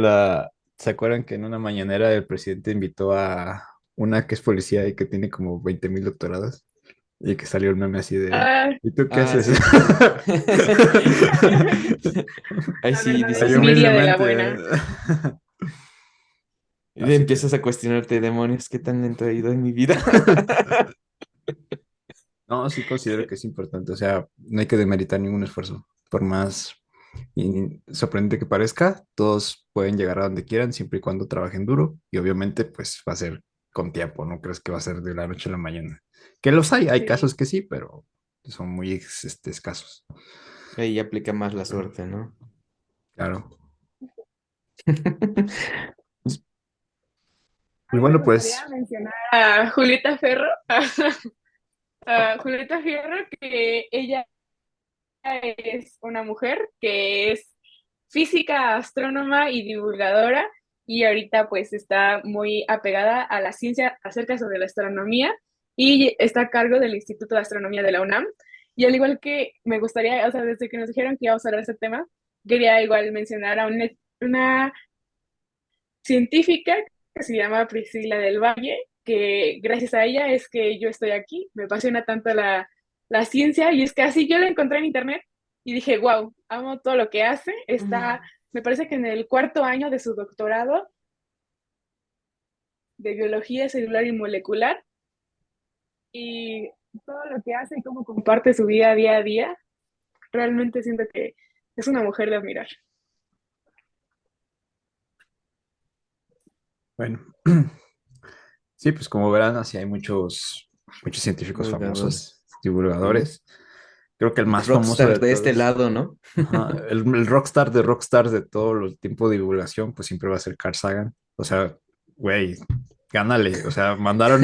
¿se acuerdan que en una mañanera el presidente invitó a una que es policía y que tiene como 20,000 doctorados? Y que salió el meme así de, Ah, ¿y tú qué Ah, haces? sí. Ahí la sí verdadera Ahí dices, envidia de la humildemente. buena. y Así que, empiezas a cuestionarte, demonios, ¿qué tan lento he ido en mi vida? no, sí considero que es importante. O sea, no hay que demeritar ningún esfuerzo. Por más sorprendente que parezca, todos pueden llegar a donde quieran siempre y cuando trabajen duro. Y obviamente, pues va a ser con tiempo. No crees que va a ser de la noche a la mañana. Que los hay Sí. casos que sí, pero son muy escasos. Ahí aplica más la suerte, ¿no? Claro. A Y mí me bueno, pues, gustaría mencionar a Julieta Ferro, a Julieta Fierro, que ella es una mujer que es física, astrónoma y divulgadora, y ahorita pues está muy apegada a la ciencia acerca sobre la astronomía y está a cargo del Instituto de Astronomía de la UNAM. Y al igual que me gustaría, o sea, desde que nos dijeron que íbamos a hablar de este tema, quería igual mencionar a una científica que se llama Priscila del Valle, que gracias a ella es que yo estoy aquí, me apasiona tanto la ciencia y es que así yo la encontré en internet y dije, wow, amo todo lo que hace, está, me parece que en el 4 año de su doctorado de biología celular y molecular y todo lo que hace y cómo comparte su vida día a día, realmente siento que es una mujer de admirar. bueno. Sí, pues como verán, así hay muchos científicos famosos, Divulgadores. Sí. divulgadores. Creo que el más famoso de Rockstar de este todos, lado, ¿no? ajá, el rockstar de rockstars de todo el tiempo de divulgación, pues siempre va a ser Carl Sagan. O sea, güey, gánale. O sea, mandaron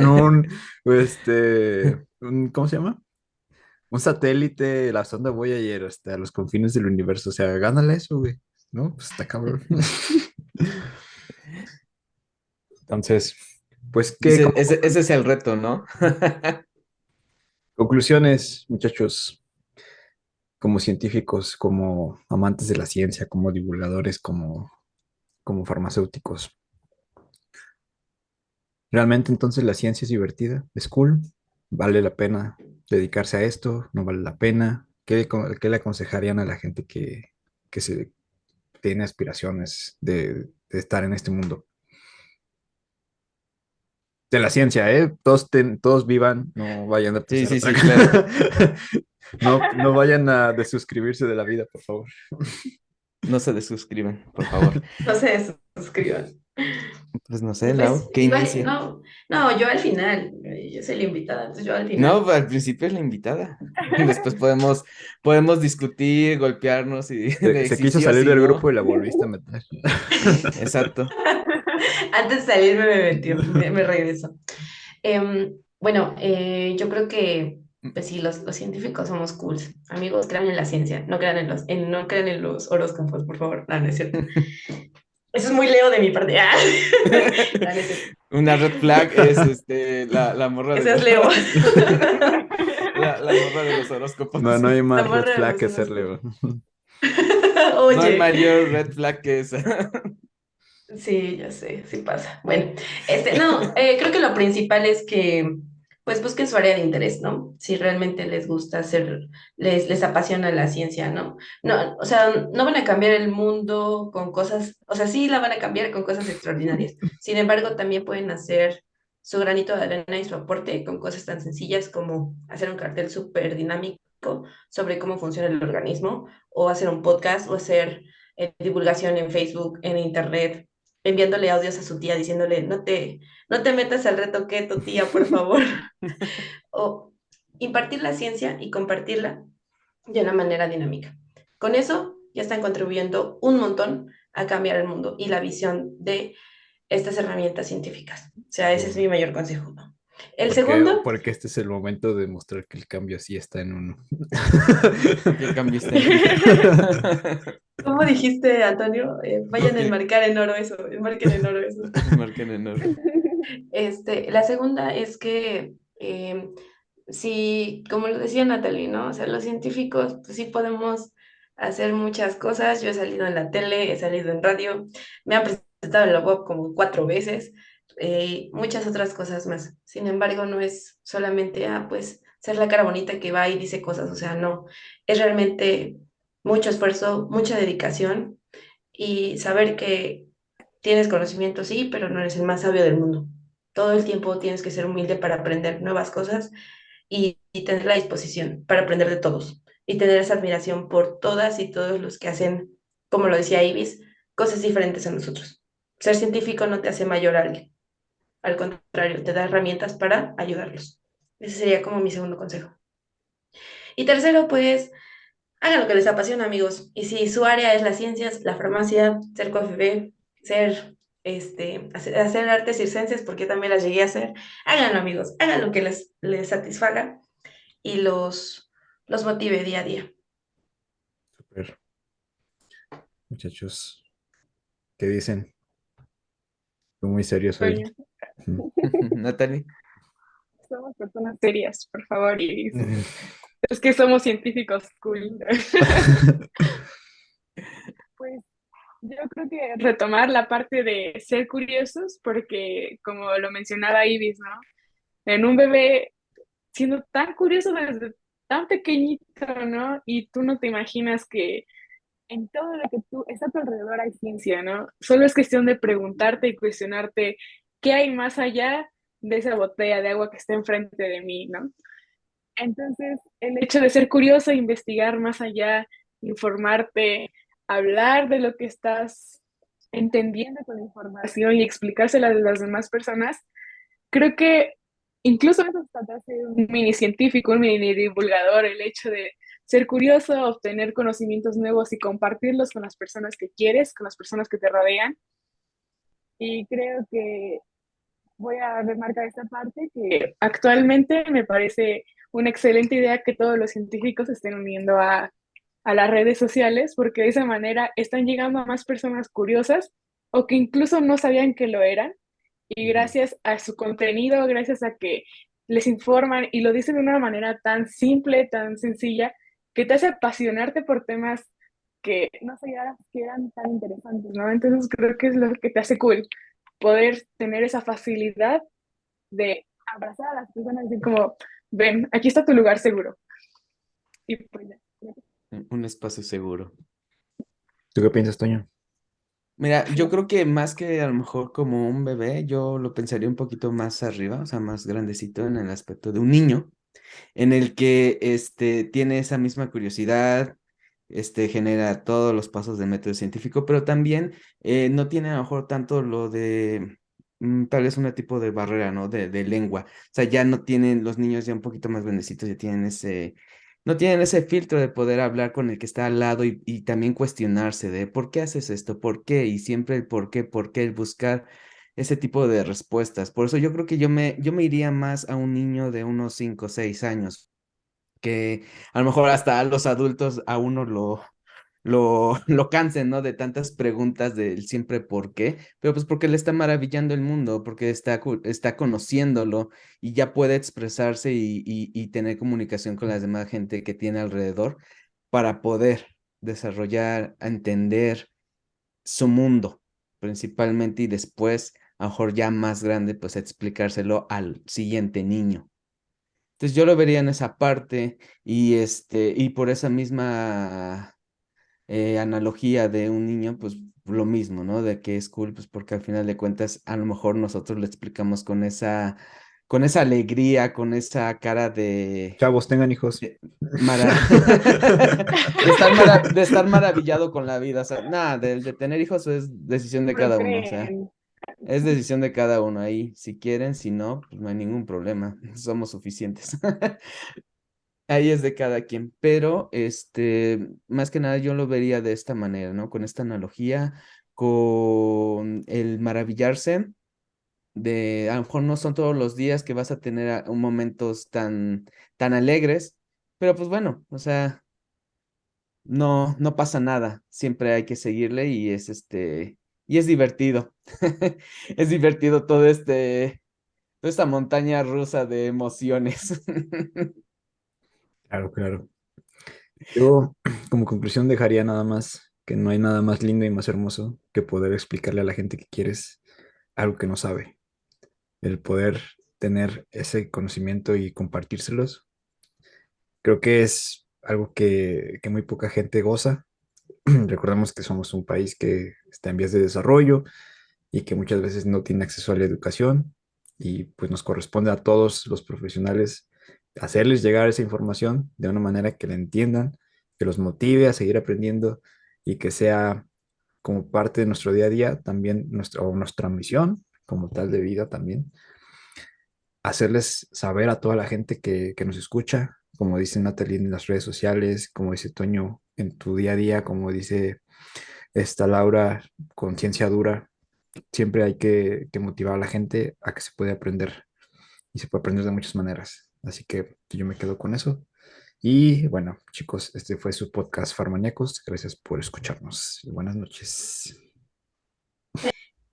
¿cómo se llama? Un satélite, la sonda Voyager hasta los confines del universo. O sea, gánale eso, güey. ¿No? Pues está cabrón. Entonces, pues, ¿qué Ese es el reto, ¿no? conclusiones, muchachos? Como científicos, como amantes de la ciencia, como divulgadores, como farmacéuticos. ¿Realmente entonces la ciencia es divertida? ¿Es cool? ¿Vale la pena dedicarse a esto? ¿No vale la pena? ¿Qué le aconsejarían a la gente que se tiene aspiraciones de estar en este mundo? De la ciencia, ¿eh? Todos vivan, no vayan a Sí, pensar sí, otra sí, claro. cosa. No vayan a desuscribirse de la vida, por favor. No se desuscriban, por favor. No se suscriban. Pues no sé, Pues Lau, que igual, inicie. no, yo al final, yo soy la invitada, entonces yo al No, final. al principio es la invitada. Después podemos discutir, golpearnos y de Se si quiso sí o salir si del grupo no. y la volviste a meter. Exacto. Antes de salirme me metió, me regreso. Bueno, yo creo que, pues sí, los científicos somos cool. Amigos, crean en la ciencia, no crean no crean en los horóscopos, por favor. No, no es cierto. Eso es muy Leo de mi parte. Ah. No, no es cierto. Una red flag es la morra de Ese es Leo. los la morra de los horóscopos. No hay La más red morra de flag los que hacerle, horóscopos. güey. No hay Oye. mayor red flag que esa. Sí, ya sé, sí pasa. Bueno, no, creo que lo principal es que, pues, busquen su área de interés, ¿no? Si realmente les gusta hacer, les apasiona la ciencia, ¿no? No, o sea, no van a cambiar el mundo con cosas, o sea, sí la van a cambiar con cosas extraordinarias. Sin embargo, también pueden hacer su granito de arena y su aporte con cosas tan sencillas como hacer un cartel súper dinámico sobre cómo funciona el organismo, o hacer un podcast, o hacer divulgación en Facebook, en Internet, enviándole audios a su tía diciéndole, no te metas al reto keto, tía, por favor. O impartir la ciencia y compartirla de una manera dinámica. Con eso ya están contribuyendo un montón a cambiar el mundo y la visión de estas herramientas científicas. O sea, ese es mi mayor consejo. El segundo, Porque este es el momento de mostrar que el cambio sí está en uno. Que el cambio está en ti. ¿cómo dijiste, Antonio? Vayan a Que enmarcar en oro eso, enmarquen en oro eso. marquen en oro. La segunda es que sí, como lo decía Natalie, ¿no? O sea, los científicos, pues sí podemos hacer muchas cosas. Yo he salido en la tele, he salido en radio, me han presentado en la web como 4 veces, muchas otras cosas más. Sin embargo, no es solamente, pues, ser la cara bonita que va y dice cosas, o sea, no, es realmente mucho esfuerzo, mucha dedicación y saber que tienes conocimiento, sí, pero no eres el más sabio del mundo. Todo el tiempo tienes que ser humilde para aprender nuevas cosas y tener la disposición para aprender de todos y tener esa admiración por todas y todos los que hacen, como lo decía Ibis, cosas diferentes a nosotros. Ser científico no te hace mayor a alguien, al contrario, te da herramientas para ayudarlos. Ese sería como mi segundo consejo. Y tercero, pues, hagan lo que les apasiona, amigos. Y si su área es las ciencias, la farmacia, ser COFB, ser, hacer artes circenses, porque también las llegué a hacer, háganlo, amigos. Hagan lo que les satisfaga y los motive día a día. Super, muchachos, ¿qué dicen? Estoy muy serios hoy. Oye, Natalie. somos personas serias, por favor, Iris. Es que somos científicos cool. Pues yo creo que retomar la parte de ser curiosos, porque como lo mencionaba Ibis, ¿no? En un bebé siendo tan curioso desde tan pequeñito, ¿no? Y tú no te imaginas que en todo lo que tú está a tu alrededor hay ciencia, ¿no? Solo es cuestión de preguntarte y cuestionarte qué hay más allá de esa botella de agua que está enfrente de mí, ¿no? Entonces, el hecho de ser curioso, investigar más allá, informarte, hablar de lo que estás entendiendo con la información y explicársela a las demás personas, creo que incluso eso hasta te hace un mini científico, un mini divulgador, el hecho de ser curioso, obtener conocimientos nuevos y compartirlos con las personas que quieres, con las personas que te rodean. Y creo que voy a remarcar esta parte que actualmente me parece una excelente idea que todos los científicos se estén uniendo a las redes sociales, porque de esa manera están llegando a más personas curiosas o que incluso no sabían que lo eran, y gracias a su contenido, gracias a que les informan y lo dicen de una manera tan simple, tan sencilla, que te hace apasionarte por temas que no sabías que eran tan interesantes, ¿no? Entonces creo que es lo que te hace cool, poder tener esa facilidad de abrazar a las personas y decir como, ven, aquí está tu lugar seguro. Y pues ya. Un espacio seguro. ¿Tú qué piensas, Toño? Mira, yo creo que más que a lo mejor como un bebé, yo lo pensaría un poquito más arriba, o sea, más grandecito en el aspecto de un niño, en el que tiene esa misma curiosidad, genera todos los pasos del método científico, pero también no tiene a lo mejor tanto lo de tal vez un tipo de barrera, ¿no? De lengua. O sea, ya no tienen, los niños ya un poquito más grandecitos, ya tienen no tienen ese filtro de poder hablar con el que está al lado y también cuestionarse de ¿por qué haces esto? ¿Por qué? Y siempre el por qué, el buscar ese tipo de respuestas. Por eso yo creo que yo me iría más a un niño de unos 5 o 6 años, que a lo mejor hasta a los adultos a uno lo cansen, ¿no? De tantas preguntas del siempre por qué, pero pues porque le está maravillando el mundo, porque está conociéndolo y ya puede expresarse y tener comunicación con las demás gente que tiene alrededor para poder desarrollar, entender su mundo principalmente y después, a lo mejor ya más grande, pues explicárselo al siguiente niño. Entonces yo lo vería en esa parte y por esa misma analogía de un niño, pues lo mismo, ¿no? De que es cool, pues porque al final de cuentas a lo mejor nosotros le explicamos con esa alegría, con esa cara Chavos, tengan hijos. de, de estar maravillado con la vida. O sea, nada, de tener hijos es decisión de cada uno, o sea, Procreen. es decisión de cada uno ahí. Si quieren, si no, pues no hay ningún problema, somos suficientes. Ahí es de cada quien, pero más que nada yo lo vería de esta manera, ¿no? Con esta analogía, con el maravillarse de, a lo mejor no son todos los días que vas a tener momentos tan alegres, pero pues bueno, o sea, no pasa nada, siempre hay que seguirle y es divertido. Es divertido toda esta montaña rusa de emociones. Claro, claro. Yo, como conclusión, dejaría nada más que no hay nada más lindo y más hermoso que poder explicarle a la gente que quieres algo que no sabe. El poder tener ese conocimiento y compartírselos, creo que es algo que muy poca gente goza. Recordemos que somos un país que está en vías de desarrollo y que muchas veces no tiene acceso a la educación, y pues nos corresponde a todos los profesionales hacerles llegar esa información de una manera que la entiendan, que los motive a seguir aprendiendo y que sea como parte de nuestro día a día, también nuestra misión como tal de vida también, hacerles saber a toda la gente que nos escucha, como dice Natalie en las redes sociales, como dice Toño en tu día a día, como dice esta Laura con ciencia dura. Siempre hay que motivar a la gente a que se puede aprender y se puede aprender de muchas maneras. Así que yo me quedo con eso. Y bueno, chicos, este fue su podcast Farmaníacos. Gracias por escucharnos y buenas noches.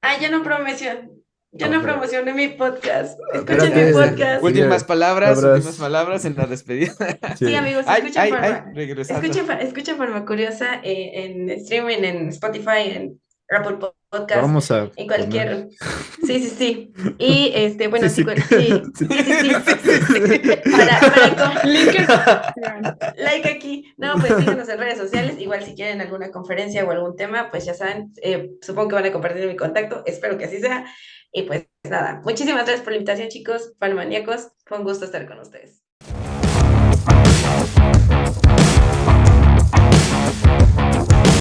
Ah, yo Ah, no pero, promocioné mi podcast. Escuchen mi espérate, podcast. Últimas sigue últimas palabras. palabras en la despedida. Sí, Sí, amigos, Ay, escuchen ay, ay, regresando. Escuchen Farmacuriosa en streaming, en Spotify, en Apple lo Podcast, vamos a en poner. cualquier. Sí, sí, sí. Y Sí, bueno, sí, sí, sí, sí. sí, sí, sí. Sí, sí, sí. Link en Para, descripción. like aquí. No, pues síganos en redes sociales. Igual si quieren alguna conferencia o algún tema, pues ya saben, supongo que van a compartir mi contacto. Espero que así sea. Y pues nada, muchísimas gracias por la invitación, chicos, palmaníacos. Fue un gusto estar con ustedes.